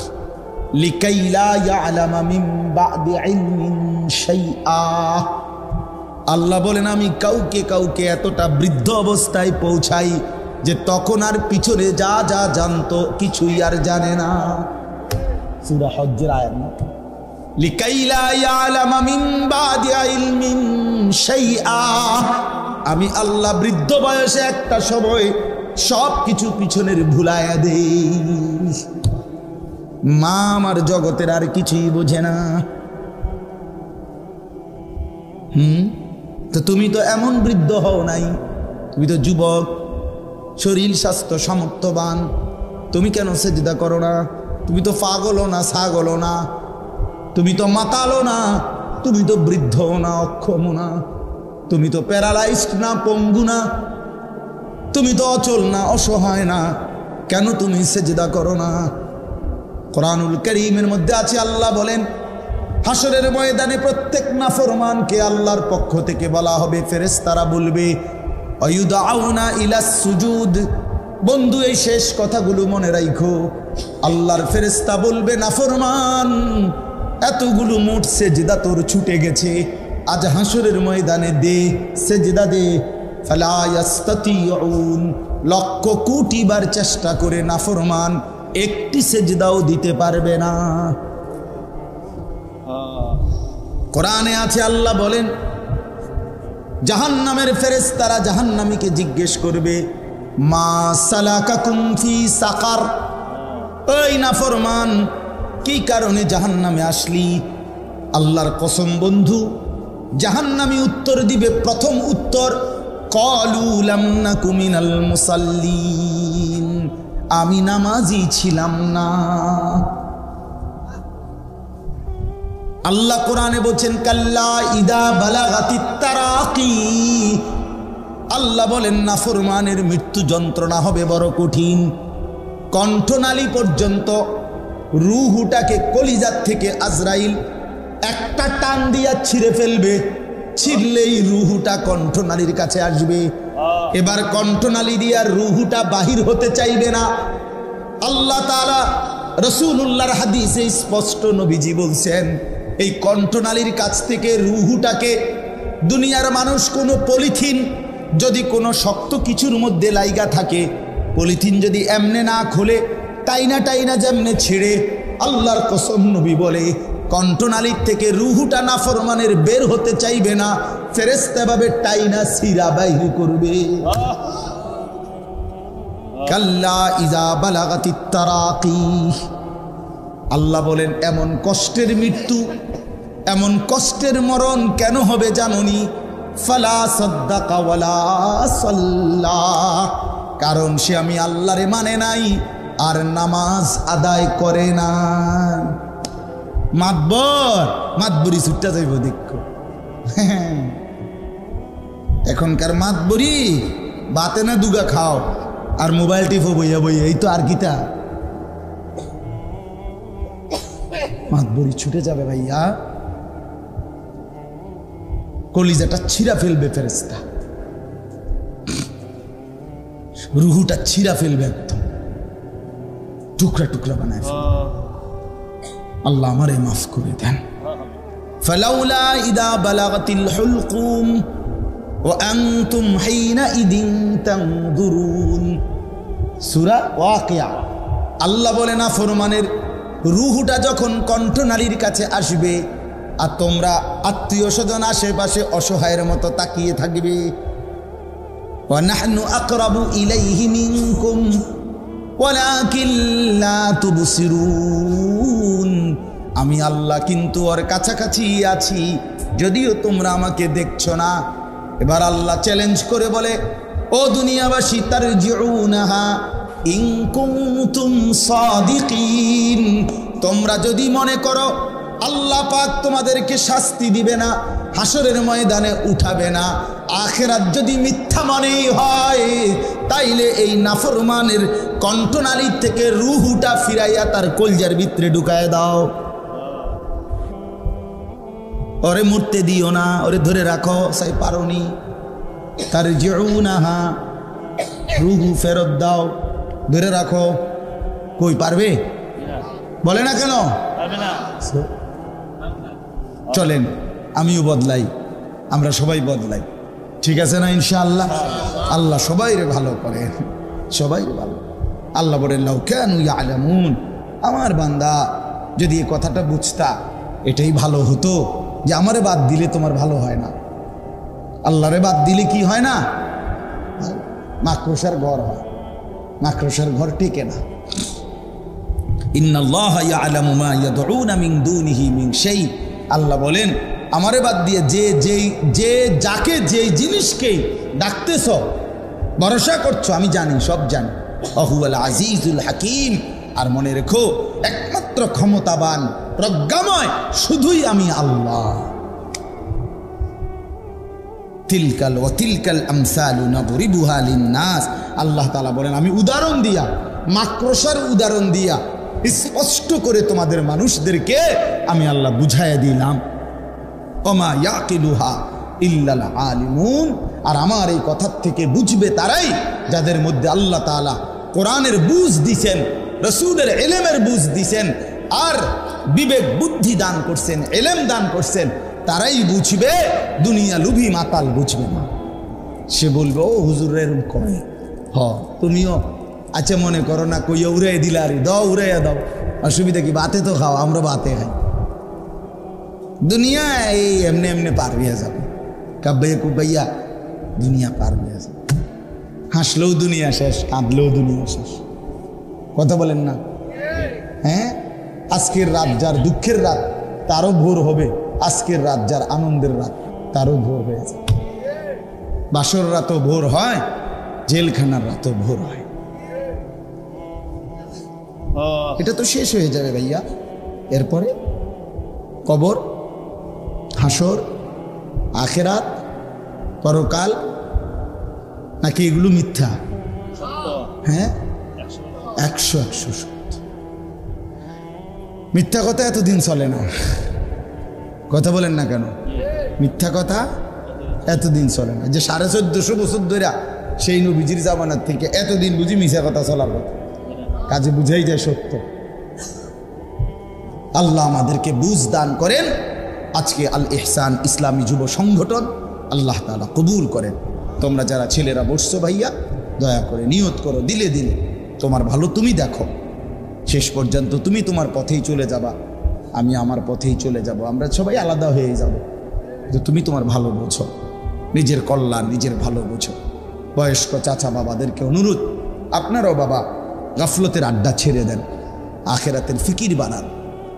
লিকাই লা ইয়ালামা মিন বা'দি ইলমিন শাইআ। আল্লাহ বলেন আমি কাউকে কাউকে এতটা বৃদ্ধ অবস্থায় পৌঁছাই যে তখন আর পিছনে যা যা জানতো কিছুই আর জানে না। সূরা হজ্জের আয়াত না, লিকাই লা ইয়ালামা মিন বা'দি ইলমিন শাইআ। আমি আল্লাহ বৃদ্ধ বয়সে একটা সময় সব কিছু পিছনের ভুলাইয়া দেই। মা আমার জগতের আর কিছুই বোঝে না। তো তুমি তো এমন বৃদ্ধ হও নাই, তুমি তো যুবক, শরীর স্বাস্থ্য সামর্থ্যবান, তুমি কেন সেজদা করো না? তুমি তো পাগলও না, ছাগলও না, তুমি তো মাতালও না, তুমি তো বৃদ্ধও না, অক্ষমও না, তুমি তো প্যারালাইজড না, পঙ্গু না, তুমি তো অচল না, অসহায় না, কেন তুমি সেজদা করো না? কোরআনুল কারীমের মধ্যে আছে, আল্লাহ বলেন হাসরের ময়দানে প্রত্যেক নাফরমানকে আল্লাহর পক্ষ থেকে বলা হবে, ফেরেশতারা বলবে আয়ুদাউনা ইলাস সুজুদ। বন্ধু, এই শেষ কথাগুলো মনে রাখো। আল্লাহর ফেরেশতা বলবে, নাফরমান, এতগুলো মোট সেজদা তোর ছুটে গেছে, আজ হাসরের ময়দানে দে, সেজদা দে। ফালা ইয়াস্তাতিউন, লক্ষ কোটি বার চেষ্টা করে নাফরমান একটি সেজদাও দিতে পারবে না। কোরআনে আছে, আল্লাহ বলেন জাহান্নামের ফেরেশতারা জাহান্নামীকে জিজ্ঞেস করবে, মা সালাকাকুম ফি সাকার, ওই নাফরমান কি কারণে জাহান্নামে আসলি? আল্লাহর কসম বন্ধু, জাহান্নামী উত্তর দিবে, প্রথম উত্তর ক্বালু লাম নাকু মিনাল মুসাল্লিন, আমি নামাজি ছিলাম না। আল্লাহ কোরআনে বলছেন কাল্লা ইদা বালাগাতিত তারাকি, আল্লাহ বলেন নাফরমানের মৃত্যু যন্ত্রণা হবে বড় কঠিন। কণ্ঠনালী পর্যন্ত রূহটাকে কলিজার থেকে আজরাইল একটা টান দিয়া ছিঁড়ে ফেলবে, ছিঁড়লেই রূহটা কণ্ঠনালীর কাছে আসবে। এবার কণ্ঠনালী দিয়া রূহটা বাহির হতে চাইবে না। আল্লাহ তাআলা রাসূলুল্লাহর হাদিসে স্পষ্ট নবীজি বলছেন, এই কণ্ঠনালীর কাছ থেকে রূহটাকে দুনিয়ার মানুষ কোনো পলিথিন যদি কোনো শক্ত কিছুর মধ্যে লাইগা থাকে, পলিথিন যদি এমনে না খোলে, টাইনা টাইনা যেমনে ছেড়ে, আল্লাহর কসম নবী বলে কণ্ঠনালীর থেকে রূহটা নাফরমানের বের হতে চাইবে না, ফেরেশতা ভাবে টাইনা সিরা বাইর করবে। কাল্লা ইজা বালাগাতিত তারাকি, আল্লাহ বলেন এমন কষ্টের মৃত্যু, এমন কষ্টের মরণ কেন হবে জানোনি? ফালা সাদ্দাকা ওয়ালা সাল্লা, কারণ সে আমি আল্লাহরে মানে নাই আর নামাজ আদায় করে না। মাতবরি ছুটটা যাইব দেখো। এখনকার মাতবরি বাতে না দুগা খাও আর মোবাইল টিপো বইয়া বইয়া, এই তো আর কিতা। মাতবরি ছুটে যাবে ভাইয়া, কলিজাটা ছিঁড়া ফেলবে ফেরেশতা, রুহুটা ছিঁড়া ফেলবে, একদম টুকরা টুকরা বানায় ফেলবে। আল্লাহ আমারে মাফ করে দেন। ফালাউলা ইদা বালাগাতিল হুলকুম ওয়া আনতুম হিনাইদিন তানজুরুন, সূরা ওয়াকিয়া। আল্লাহ বলে না ফরমানের রূহটা যখন কণ্ঠনালীর কাছে আসবে আর তোমরা আত্মীয় স্বজন আশেপাশে অসহায়ের মতো তাকিয়ে থাকবে, ওয়া নাহনু আকরাবু ইলাইহি মিনকুম ওয়ালাকিন লা তুবসিরুন, আমি আল্লাহ কিন্তু ওর কাছাকাছি আছি, যদিও তোমরা আমাকে দেখছো না। এবার আল্লাহ চ্যালেঞ্জ করে বলে, ও দুনিয়াবাসী, তারজিউনাহা ইন কুনতুম সাদিকিন, তোমরা যদি মনে করো আল্লাহ পাক তোমাদেরকে শাস্তি দিবে না, হাসরের ময়দানে উঠাবে না, আখিরাত যদি মিথ্যা মনেই হয়, তাইলে এই নাফরমানের কণ্ঠনালী থেকে রূহটা ফিরাইয়া তার কলজার ভিতরে ঢুকায় দাও। ওরে মরতে দিও না, ওরে ধরে রাখো, সাই পারোনি। তারজিউনাহা, রূহু ফেরত দাও, ধরে রাখো। কই পারবে? বলে না কেন? চলেন আমিও বদলাই, আমরা সবাই বদলাই, ঠিক আছে না? ইনশাআল্লাহ আল্লাহ সবাই রে ভালো করে, সবাই ভালো। আল্লাহ বলেন লাউ কানু ইয়ালামুন, আমার বান্দা যদি এই কথাটা বুঝতা, এটাই ভালো হতো যে আমারে বাদ দিলে তোমার ভালো হয় না, আল্লাহরে বাদ দিলে কি হয় না? মাকড়সার ঘর হয়, মাকড়সার ঘর টিকে না। ইন্নাল্লাহা ইয়ালামু মা ইয়াদউনা মিন দুনিহি মিন শাই, আল্লাহ বলেন আমারে বাদ দিয়ে যে যাকে যে জিনিসকে ডাকতেছ, ভরসা করছো, আমি জানি, সব জানি। ওহুয়াল আজিজুল হাকিম। আর মনে রেখো একমাত্র ক্ষমতাবান প্রজ্ঞাময় শুধুই আমি আল্লাহ। তিলকাল ওয়া তিলকাল আমসালু নাদরিবুহা লিন-নাস, আল্লাহ তাআলা বলেন আমি উদাহরণ দিয়া, মাকড়সার উদাহরণ দিয়া স্পষ্ট করে তোমাদের মানুষদেরকে আমি আল্লাহ বুঝাইয়া দিলাম। ওমা ইয়াকিলুহা ইল্লাল আলিমুন, আর আমার এই কথার থেকে বুঝবে তারাই যাদের মধ্যে আল্লাহ তাআলা কোরআনের বুঝ দিছেন, রাসূলের ইলমের বুঝ দিছেন, আর বিবেক বুদ্ধি দান করছেন, ইলম দান করছেন, তারাই বুঝবে। দুনিয়া লুভি মাতাল বুঝবে না। সে বলবে ও হুজুর এরকম করে, হ তুমিও আচ্ছা মনে করো না কইয়া উড়াই দিলা, আরে দাও উড়াইয়া দাও, অসুবিধা কি, বাতে তো খাও, আমরা বাতে খাই। দুনিয়া এই এমনি এমনি পার হয়ে যাবে, কাব্বাইয়া কুব্বাইয়া দুনিয়া পার হয়ে যাবে। হাসলেও দুনিয়া শেষ, কাঁদলেও দুনিয়া শেষ। কথা বলেন না? হ্যাঁ, আজকের রাত যার দুঃখের রাত তারও ভোর হবে, আজকের রাত যার আনন্দের রাত তারও ভোর হয়ে যায়। বাসর রাতও ভোর হয়, জেলখানার রাতও ভোর হয়। এটা তো শেষ হয়ে যাবে ভাইয়া। এরপরে কবর, হাসর, আখেরাত, পরকাল, নাকি এগুলো মিথ্যা? হ্যাঁ, 100 সত্য। মিথ্যা কথা এতদিন চলে না। কথা বলেন না কেন? মিথ্যা কথা এতদিন চলে না। যে 1450 বছর ধরে সেই নবীজির জামানার থেকে এতদিন বুঝি মিথ্যা কথা চলার কথা, কাজে বুঝাই যায় সত্য। আল্লাহ আমাদেরকে বুঝ দান করেন। আজকে আল ইহসান ইসলামী যুব সংগঠন আল্লাহ তাআলা কবুল করেন। তোমরা যারা ছেলেরা বসছো ভাইয়া, দয়া করে নিয়ত করো, দিলে দিলে তোমার ভালো তুমি দেখো, শেষ পর্যন্ত তুমি তোমার পথেই চলে যাবা, আমি আমার পথেই চলে যাব, আমরা সবাই আলাদা হয়ে যাব। যে তুমি তোমার ভালো বোঝো, নিজের কল্যাণ নিজের ভালো বোঝো। বয়স্ক চাচা বাবাদেরকে অনুরোধ, আপনারাও বাবা গাফলতের আড্ডা ছেড়ে দেন, আখেরাতের ফিকির বানান,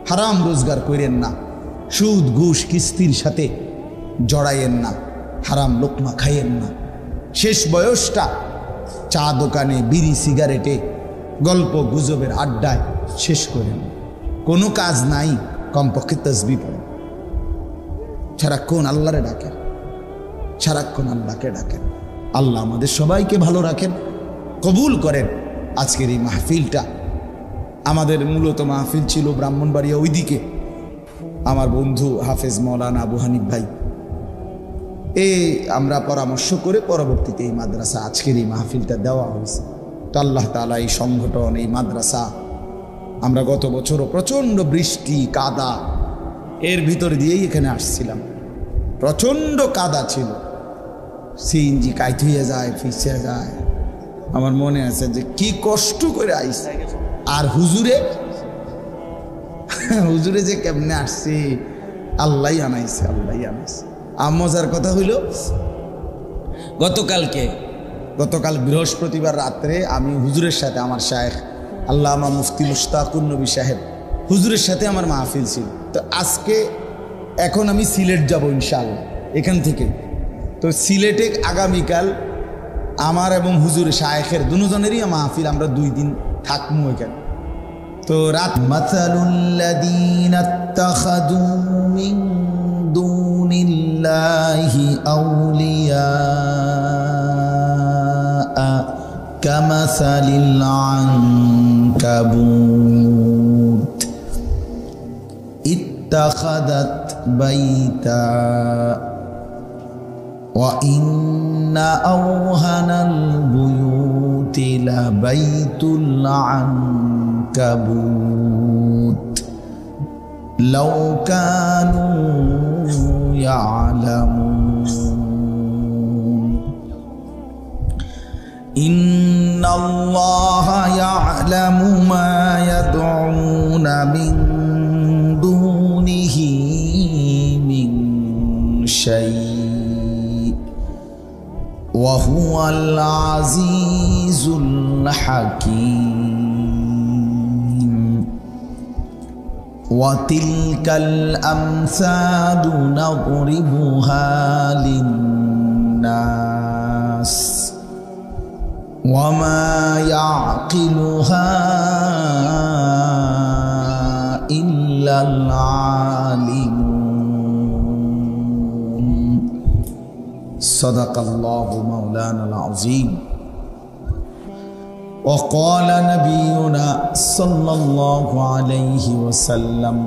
হারাম রোজগার করেন না, সুদ ঘুষ কিস্তির সাথে জড়াইয়েন না, হারাম লোকমা খাইয়েন না। শেষ বয়সটা চা দোকানে, বিড়ি সিগারেটে, গল্প গুজবের আড্ডায় শেষ করেন। কোনো কাজ নাই, কমপক্ষে তসবিহ পড়েন, সারাক্ষণ আল্লাহরে ডাকেন, সারাক্ষণ আল্লাহকে ডাকেন। আল্লাহ আমাদের সবাইকে ভালো রাখেন, কবুল করেন। আজকের এই মাহফিলটা আমাদের মূলত মাহফিল ছিল ব্রাহ্মণবাড়িয়া ওইদিকে, আমার বন্ধু হাফেজ মৌলানা আবু হানিফ ভাই, আমরা পরামর্শ করে পরবর্তীতে এই মাদ্রাসা আজকের এই মাহফিলটা দেওয়া হয়েছে। তো আল্লাহ তাআলা এই সংগঠন, এই মাদ্রাসা, আমরা গত বছরও প্রচণ্ড বৃষ্টি কাদা এর ভিতর দিয়েই এখানে আসছিলাম, প্রচণ্ড কাদা ছিল, সিএনজি কাইট হয়ে যায়, ফিসে যায়। আমার মনে আছে যে কি কষ্ট করে আইছে, আর হুজুরে যে কেমনে আসছে, আল্লাহ আনাইছে, আল্লাহ আনাইছে। মজার কথা হইল, গতকাল বৃহস্পতিবার রাত্রে আমি হুজুরের সাথে, আমার শায়েখ আল্লামা মুফতি মুশতাকুর নবী সাহেব হুজুরের সাথে আমার মাহফিল ছিল। তো আজকে এখন আমি সিলেট যাব ইনশাআল্লাহ এখান থেকে। তো সিলেটে আগামীকাল আমার এবং হুজুর শায়েখের দুজনেরই মাহফিল, আমরা 2 দিন থাকবো এখানে। তো রাত মাসালুল্লাযীনা ইত্তাখাযু মিন দুনিল্লাহি আউলিয়া কামাসালিল আনকাবুত ইত্তাখাযাত বাইতা ওয়া ইন্না আওহানাল বুয়ুতি লাবাইতুল আনকাবুত লাউ কানু ইয়ালামুন ইন্নাল্লাহা ইয়ালামু মা ইয়াদউনা মিন দুনিহি মিন শাই ওয়া হুয়াল আজিজুল হাকীম ওয়া তিলকাল আমসালু নাদরিবুহা লিন-নাস ওয়া মা ইয়াকিলুহা লাআলিমুন। সাদাকাল্লাহু মাওলানাল আযীম। وقال نبينا صلى الله عليه وسلم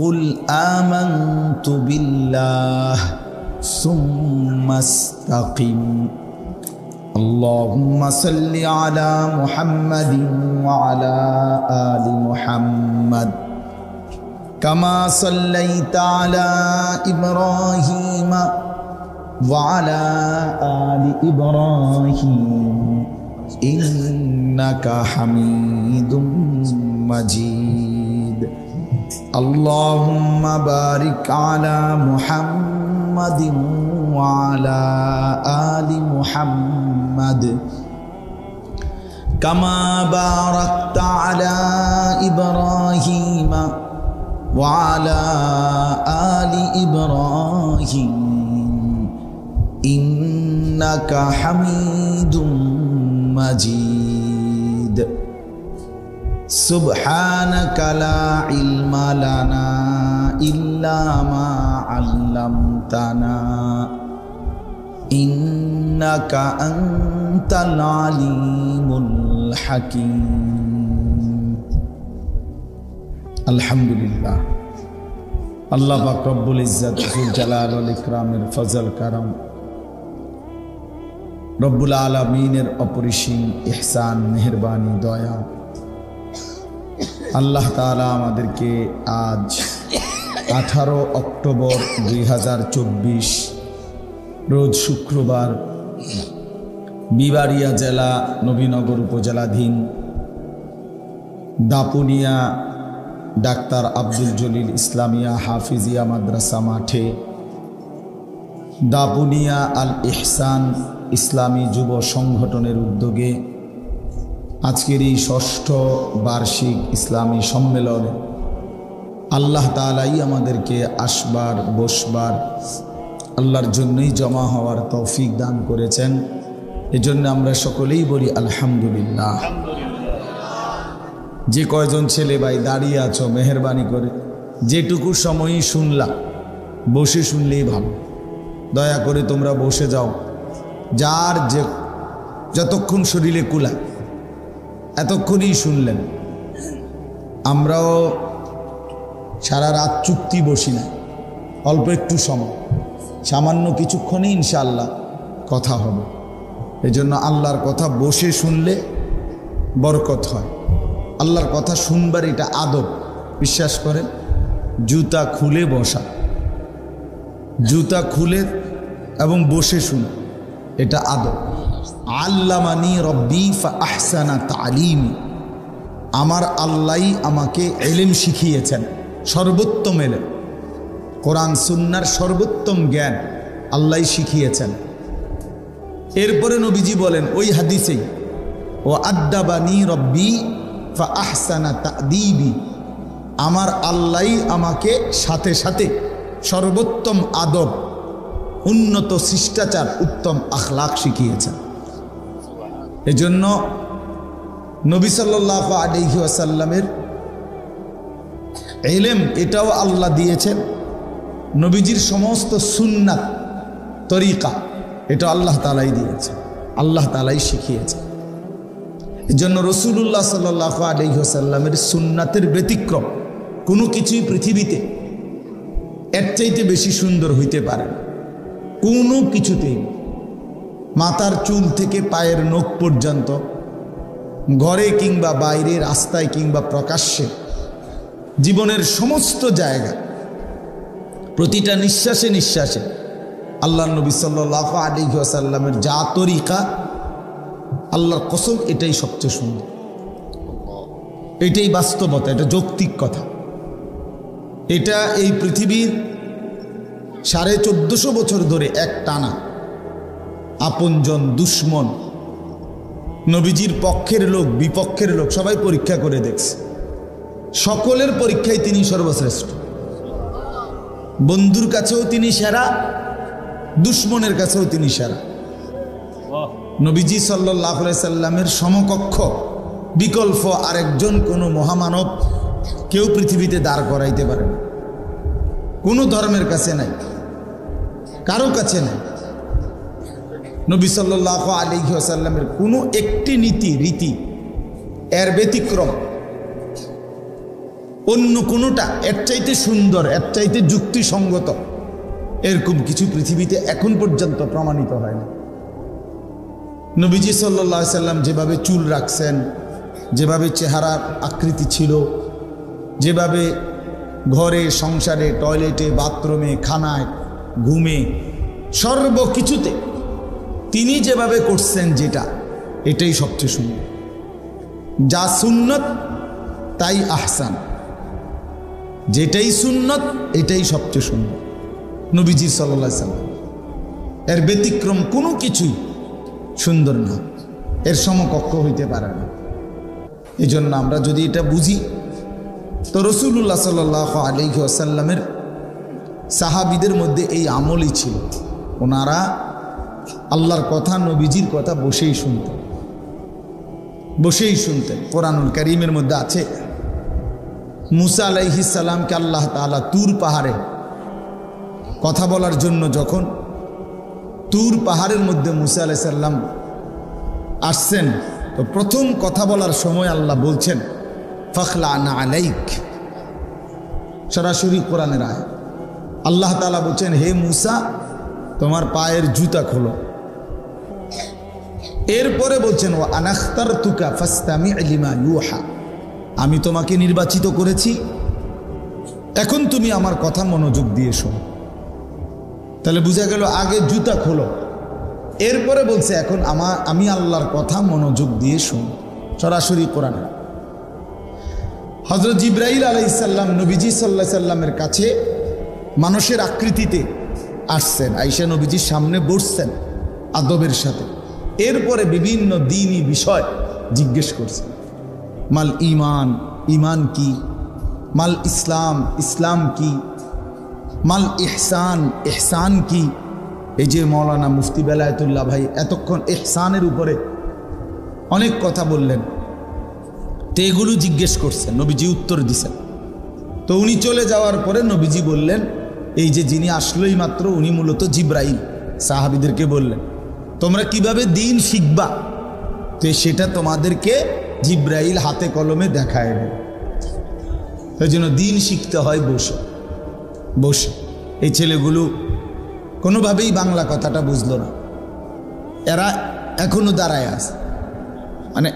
قل آمنت بالله ثم استقم اللهم صل على محمد وعلى آل محمد كما صليت على إبراهيم وعلى آل إبراهيم إنك حميد مجيد اللهم بارك على محمد وعلى آل محمد كما باركت على إبراهيم وعلى آل إبراهيم إنك حميد مجيد سبحانك لا علم لنا إلا ما علمتنا إنك أنت العليم الحكيم الحمد لله আল্লাহ পাক রব্বুল ইজ্জত যুল জালাল ওয়াল ইকরামের ফজল করম রব্বুল আলামিনের অপরিসীম ইহসান মেহেরবানি দয়া আল্লাহ তাআলা আমাদেরকে আজ 18 অক্টোবর 2024 রোজ শুক্রবার বিবাড়িয়া জেলা নবীনগর উপজেলাধীন দাপুনিয়া ডাক্তার আব্দুল জলিল ইসলামিয়া হাফিজিয়া মাদ্রাসা মাঠে দাপুনিয়া আল ইহসান ইসলামী যুব সংগঠনের উদ্যোগে আজকের এই ষষ্ঠ বার্ষিক ইসলামী সম্মেলনে আল্লাহ তাআলাই আমাদেরকে আসবার বসবার আল্লাহর জন্যই জমা হওয়ার তৌফিক দান করেছেন। এজন্য আমরা সকলেই বলি আলহামদুলিল্লাহ। যে কয়জন ছেলে ভাই দাঁড়িয়ে আছো মেহেরবানি করে যেটুকু সময়ই শুনলা বসে শুনলেই ভালো, দয়া করে তোমরা বসে যাও। যার যে যতক্ষণ শরীরে কুলায় এতক্ষণই শুনলেন। আমরাও সারা রাত চুক্তি বসি না, অল্প একটু সময় সামান্য কিছুক্ষণই ইনশাআল্লাহ কথা হবে। এজন্য আল্লাহর কথা বসে শুনলে বরকত হয়। আল্লাহর কথা শুনবার এটা আদব, বিশ্বাস করেন। জুতা খুলে বসা, জুতা খুলে এবং বসে শুনে এটা আদব। আল্লামানি রব্বি ফা আহসানা তালিমি, আমার আল্লাহই আমাকে ইলম শিখিয়েছেন, সর্বোত্তম ইলম, কোরআন সুন্নাহর সর্বোত্তম জ্ঞান আল্লাহই শিখিয়েছেন। এরপরে নবীজি বলেন ওই হাদিসেই, ও আদ্দাবানি রব্বি ফা আহসানা তাদিবি, আমার আল্লাহই আমাকে সাথে সাথে সর্বোত্তম আদব, উন্নত শিষ্টাচার, উত্তম আখলাক শিখিয়েছেন। এজন্য নবী সাল্লাল্লাহু আলাইহি ওয়াসাল্লামের ইলম এটাও আল্লাহ দিয়েছেন। নবীজির সমস্ত সুন্নাত তরিকা এটা আল্লাহ তাআলাই দিয়েছেন, আল্লাহ তাআলাই শিখিয়েছেন। এজন্য রাসূলুল্লাহ সাল্লাল্লাহু আলাইহি ওয়াসাল্লামের সুন্নাতের ব্যতিক্রম কোনো কিছুই পৃথিবীতে এর চাইতে বেশি সুন্দর হইতে পারে না, কোনো কিছুতেই। মাথার চুল থেকে পায়ের নখ পর্যন্ত, ঘরে কিংবা বাইরে, রাস্তায় কিংবা প্রকাশ্যে, জীবনের সমস্ত জায়গা, প্রতিটা নিঃশ্বাসে নিঃশ্বাসে আল্লাহর নবী সাল্লাল্লাহু আলাইহি ওয়াসাল্লামের যা তরিকা, আল্লাহর কসম এটাই সবচেয়ে সুন্দর, এটাই বাস্তবতা, এটা যৌক্তিক কথা। এটা এই পৃথিবীর 1450 বছর ধরে এক টানা আপনজন দুশ্মন, নবীজির পক্ষের লোক বিপক্ষের লোক সবাই পরীক্ষা করে দেখছে, সকলের পরীক্ষায় তিনি সর্বশ্রেষ্ঠ। বন্ধুর কাছেও তিনি সেরা, দুশ্মনের কাছেও তিনি সেরা। নবীজি সাল্লাল্লাহু আলাইহি সাল্লামের সমকক্ষ বিকল্প আরেকজন কোনো মহামানব কেউ পৃথিবীতে দাঁড় করাইতে পারে না, কোনো ধর্মের কাছে নাই, কারো কাছে নাই। নবী সাল্লাল্লাহু আলাইহি ওয়াসাল্লামের কোনো একটি নীতি রীতি এর ব্যতিক্রম অন্য কোনোটা এর চাইতে সুন্দর, এর চাইতে যুক্তিসঙ্গত এরকম কিছু পৃথিবীতে এখন পর্যন্ত প্রমাণিত হয় না। নবীজি সাল্লাল্লাহু আলাইহি সাল্লাম যেভাবে চুল রাখছেন, যেভাবে চেহারার আকৃতি ছিল, যেভাবে ঘরে সংসারে টয়লেটে বাথরুমে খানায় ঘুমে সর্বকিছুতে তিনি যেভাবে করছেন, যেটা এটাই সবচেয়ে সুন্দর। যা সুন্নত তাই আহসান, যেটাই সুন্নত এটাই সবচেয়ে সুন্দর নবীজি সাল্লাল্লাহু আলাইহি সাল্লাম। এর ব্যতিক্রম কোনো কিছুই সুন্দর না, এর সমকক্ষ হইতে পারে না। এই জন্য আমরা যদি এটা বুঝি, তো রাসূলুল্লাহ সাল্লাল্লাহু আলাইহি ওয়াসাল্লামের সাহাবীদের মধ্যে এই আমলই ছিল। ওনারা আল্লাহর কথা, নবীজির কথা বসেই শুনতেন। কোরআনুল কারীমের মধ্যে আছে, মুসা আলাইহিস সালামকে আল্লাহ তাআলা তুর পাহাড়ে কথা বলার জন্য যখন তুর পাহাড়ের মধ্যে মুসা আলাইহিস সালাম আসছেন, তো প্রথম কথা বলার সময় আল্লাহ বলছেন ফাখলা'না আলাইক, সরাসরি কোরআনের আয়াত। আল্লাহ তাআলা বলছেন, হে মুসা তোমার পায়ের জুতা খোলো। এরপরে বলছেন ওয়া আনাখতারতুকা ফাসতামি' লিমা ইউহা, আমি তোমাকে নির্বাচিত করেছি, এখন তুমি আমার কথা মনোযোগ দিয়ে শোনো। তাহলে বোঝা গেল আগে জুতা খোলো, এরপরে বলছে এখন আমি আল্লাহর কথা মনোযোগ দিয়ে শোনো, সরাসরি কোরআন। হযরত জিবরাইল আলাইহিস সালাম নবীজি সাল্লাল্লাহু আলাইহি সাল্লামের কাছে মানুষের আকৃতিতে আসছেন, আয়েশা নবীজির সামনে বসছেন আদবের সাথে। এরপরে বিভিন্ন দ্বীনি বিষয় জিজ্ঞেস করছেন, মাল ঈমান, ঈমান কি, মাল ইসলাম, ইসলাম কি, মাল ইহসান, ইহসান কি। এই যে মাওলানা মুফতি বেলায়েতুল্লাহ ভাই এতক্ষণ ইহসানের উপরে অনেক কথা বললেন, তো এগুলো জিজ্ঞেস করছেন, নবীজি উত্তর দিছেন। তো উনি চলে যাওয়ার পরে নবীজি বললেন, এই যে যিনি আসলোই মাত্র উনি মূলত জিবরাইল। সাহাবীদেরকে বললেন তোমরা কিভাবে দ্বীন শিখবা, তো সেটা তোমাদেরকে জিবরাইল হাতে কলমে দেখায় দেবে। এই জন্য দ্বীন শিখতে হয় বসে বসে। এই ছেলেগুলো কোনোভাবেই বাংলা কথাটা বুঝলো না, এরা এখনো দাঁড়ায় আছে। মানে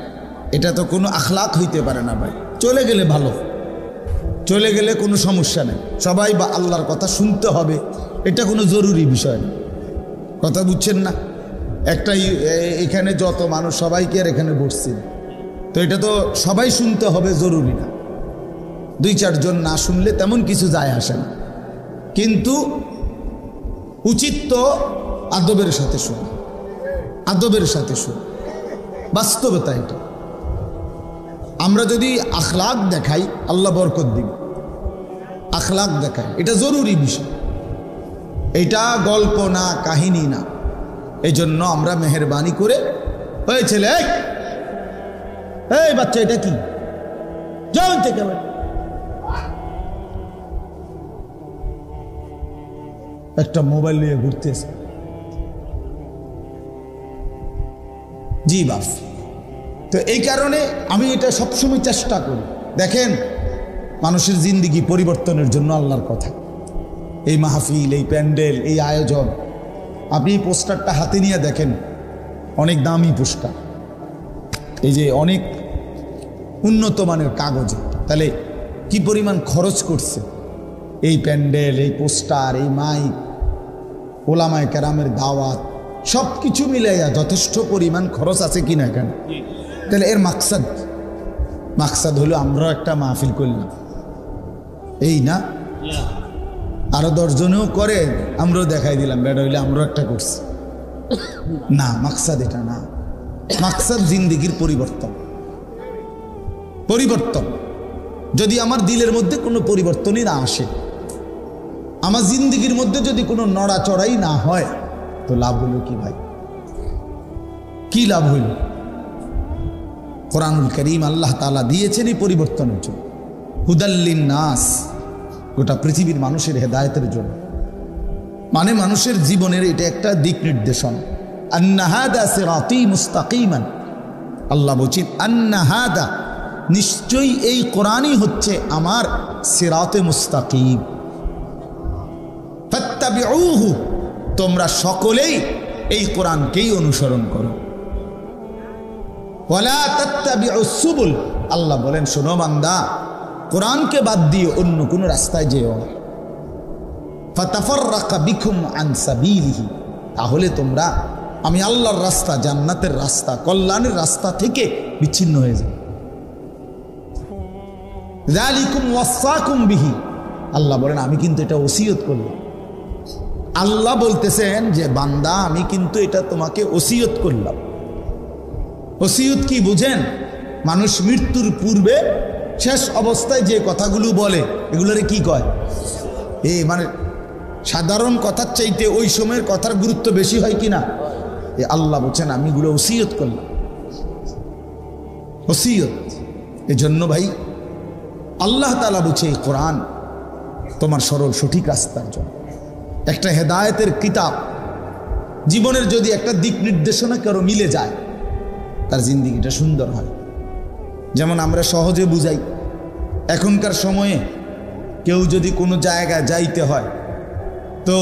এটা তো কোনো আখলাক হইতে পারে না ভাই। চলে গেলে ভালো, চলে গেলে কোনো সমস্যা নেই, সবাই বা আল্লাহর কথা শুনতে হবে, এটা কোনো জরুরি বিষয় না। কথা বুঝছেন না? একটা এখানে যত মানুষ সবাইকে আর এখানে বসছে, তো এটা তো সবাই শুনতে হবে জরুরি না। দুই চারজন না শুনলে তেমন কিছু যায় আসে না, কিন্তু উচিত তো আদবের সাথে শুন, আদবের সাথে শুন। বাস্তবতা এটা। আমরা যদি আখলাক দেখাই আল্লাহ বরকত দিবে, আখলাক দেখাই, এটা জরুরি বিষয়, এটা গল্প না, কাহিনী না। এই জন্য আমরা মেহেরবানি করে, ওই ছেলে, এই বাচ্চা, এটা কি যাও থেকে একটা মোবাইল নিয়ে ঘুরতেছে। জি বাপ। তো এই কারণে আমি এটা সবসময় চেষ্টা করি, দেখেন মানুষের জিন্দিগি পরিবর্তনের জন্য আল্লাহর কথা, এই মাহফিল, এই প্যান্ডেল, এই আয়োজন। আপনি এই পোস্টারটা হাতে নিয়ে দেখেন, অনেক দামি পোস্টার, এই যে অনেক উন্নত মানের কাগজে, তাহলে কি পরিমাণ খরচ করছে এই প্যান্ডেল, এই পোস্টার, এই মাইক, ওলামায়ে কেরামের দাওয়াত, সব কিছু মিলাইয়া যথেষ্ট পরিমাণ খরচ আছে কিনা এখানে। তাহলে এর মাকসাদ হলো আমরাও একটা মাহফিল করলাম, এই না? আরো 10 জনেও করে, আমরাও দেখাই দিলাম, বেটা হইলে আমরাও একটা করছি না। মাকসাদ এটা না, মাকসাদ জিন্দিগির পরিবর্তন। পরিবর্তন যদি আমার দিলের মধ্যে কোনো পরিবর্তনই না আসে, আমার জিন্দিগির মধ্যে যদি কোনো নড়াচড়াই না হয়, তো লাভ হলো কি ভাই? কি লাভ হইল? কোরআনুল কারীম আল্লাহ তাআলা দিয়েছেন এই পরিবর্তনের জন্য। হুদাল্লিন নাস, গোটা পৃথিবীর মানুষের হেদায়েতের জন্য, মানে মানুষের জীবনের এটা একটা দিক নির্দেশন। আন্না হাদা সিরাতি মুস্তাকিমান, আল্লাহ বলছেন আন্না হাদা, নিশ্চয়ই এই কোরআনই হচ্ছে আমার সিরাতে মুস্তাকিম। ফাত্তাবিউহু, তোমরা সকলেই এই কোরআনকেই অনুসরণ করো। ওয়ালা তাত্তাবিউস সুবুল, আল্লাহ বলেন শোনো বান্দা, কোরআনকে বাদ দিয়ে অন্য কোন রাস্তায় যেও না। ফাতাফাররাকা বিকুম আন সাবিলিহি, তাহলে তোমরা আমি আল্লাহর রাস্তা, জান্নাতের রাস্তা, কল্যাণের রাস্তা থেকে বিচ্ছিন্ন হয়ে যাবে। যালিকুম ওয়াসাকুম বিহি, আল্লাহ বলেন আমি কিন্তু এটা ওসিয়ত করলাম। আল্লাহ বলতেছেন যে বান্দা আমি কিন্তু এটা তোমাকে ওসিয়ত করলাম। ওসিয়ত কি বুঝেন? মানুষ মৃত্যুর পূর্বে শেষ অবস্থায় যে কথাগুলো বলে এগুলোরে কি কয়? মানে সাধারণ কথার চাইতে ওই সময়ের কথার গুরুত্ব বেশি হয় কিনা? আল্লাহ বলছেন আমি এগুলো ওসিয়ত করলাম। ওসিয়ত, এজন্য ভাই আল্লাহ তাআলা বলছে এই কোরআন তোমার সরল সঠিক রাস্তার জন্য, একটা হেদায়েতের কিতাব। জীবনের যদি একটা দিক নির্দেশনা কারো মিলে যায়, তার জিন্দিগিটা সুন্দর হয়। যেমন আমরা সহজে বুঝাই, এখনকার সময়ে কেউ যদি কোনো জায়গায় যাইতে হয় তো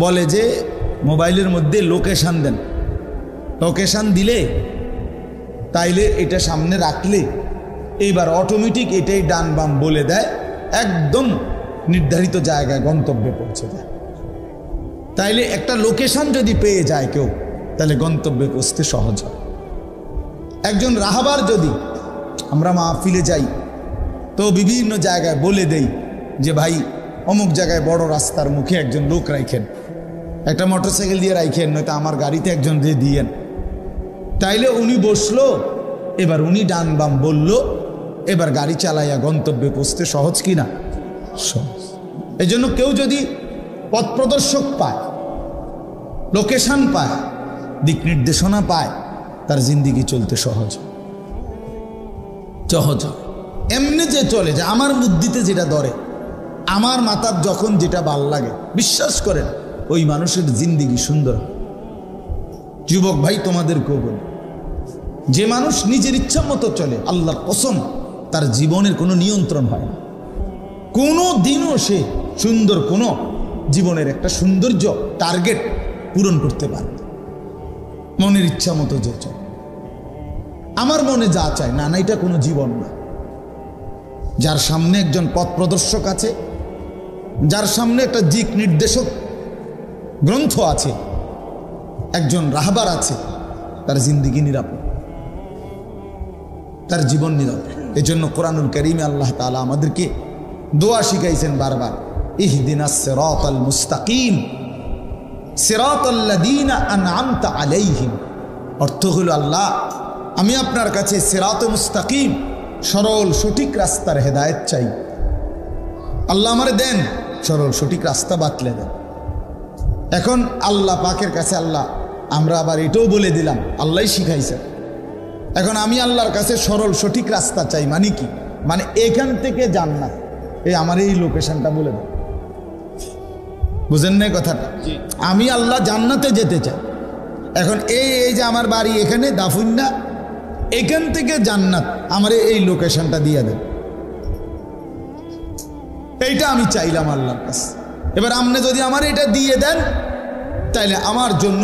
বলে যে মোবাইলের মধ্যে লোকেশান দেন, লোকেশান দিলে তাইলে এটা সামনে রাখলে এইবার অটোমেটিক এটাই ডান বাম বলে দেয়, একদম নির্ধারিত জায়গায় গন্তব্যে পৌঁছে যায়। তাইলে একটা লোকেশান যদি পেয়ে যায় কেউ, তাহলে গন্তব্যে পৌঁছতে সহজ হয়। একজন রাহাবার যদি আমরা মাহফিলে যাই তো বিভিন্ন জায়গায় বলে দেই যে ভাই অমুক জায়গায় বড় রাস্তার মুখে একজন লোক রাখেন, একটা মোটরসাইকেল দিয়ে রাখেন, নয়তো আমার গাড়িতে একজন দিয়ে দিয়েন। তাইলে উনি বসলো, এবার উনি ডান বাম বলল, এবার গাড়ি চালাইয়া গন্তব্যে পৌঁছতে সহজ কিনা? সহজ। এই জন্য কেউ যদি পথ প্রদর্শক পায়, লোকেশন পায়, দিক নির্দেশনা পায়, তার জিন্দিগি চলতে সহজ সহজ। এমনি যে চলে যে আমার বুদ্ধিতে যেটা ধরে, আমার মাথার যখন যেটা ভাল লাগে, বিশ্বাস করেন ওই মানুষের জিন্দিগি সুন্দর। যুবক ভাই তোমাদেরকেও বলি, যে মানুষ নিজের ইচ্ছা মতো চলে, আল্লাহর কসম তার জীবনের কোনো নিয়ন্ত্রণ হয় না। কোনো দিনও সে সুন্দর কোনো জীবনের একটা সৌন্দর্য টার্গেট পূরণ করতে পারে না। মনের ইচ্ছা মতো যে চলে, আমার মনে যা চায় না, না এটা কোনো জীবন না। যার সামনে একজন পথ প্রদর্শক আছে, যার সামনে একটা দিক নির্দেশক গ্রন্থ আছে, একজন রাহবার আছে, তার জিন্দিগি নিরাপদ, তার জীবন নিরাপদ। এই জন্য কোরআনুল কারীমে আল্লাহ তাআলা আমাদেরকে দোয়া শিখাইছেন বারবার, ইহদিনাস সিরাতাল মুস্তাকিম সিরাতাল্লাযীনা আনআমতা আলাইহিম। অর্থ হলো আল্লাহ আমি আপনার কাছে সিরাতে মুস্তাকিম, সরল সঠিক রাস্তার হেদায়েত চাই। আল্লাহ আমারে দেন সরল সঠিক রাস্তা বাতলে দেন। এখন আল্লাহ পাকের কাছে আল্লাহ আমরা আবার এটাও বলে দিলাম, আল্লাহই শিখাইছেন। এখন আমি আল্লাহর কাছে সরল সঠিক রাস্তা চাই, মানে কি? মানে এখান থেকে জান্নাত, এই আমার এই লোকেশনটা বলে দেন। বুঝেন না কথাটা? আমি আল্লাহ জান্নাতে যেতে চাই। এখন এই যে আমার বাড়ি এখানে দাফুন্না, এখান থেকে জান্নাত আমার এই লোকেশনটা দিয়ে দেন, এইটা আমি চাইলাম আল্লাহর কাছে। এবার আপনি যদি আমার এটা দিয়ে দেন, তাইলে আমার জন্য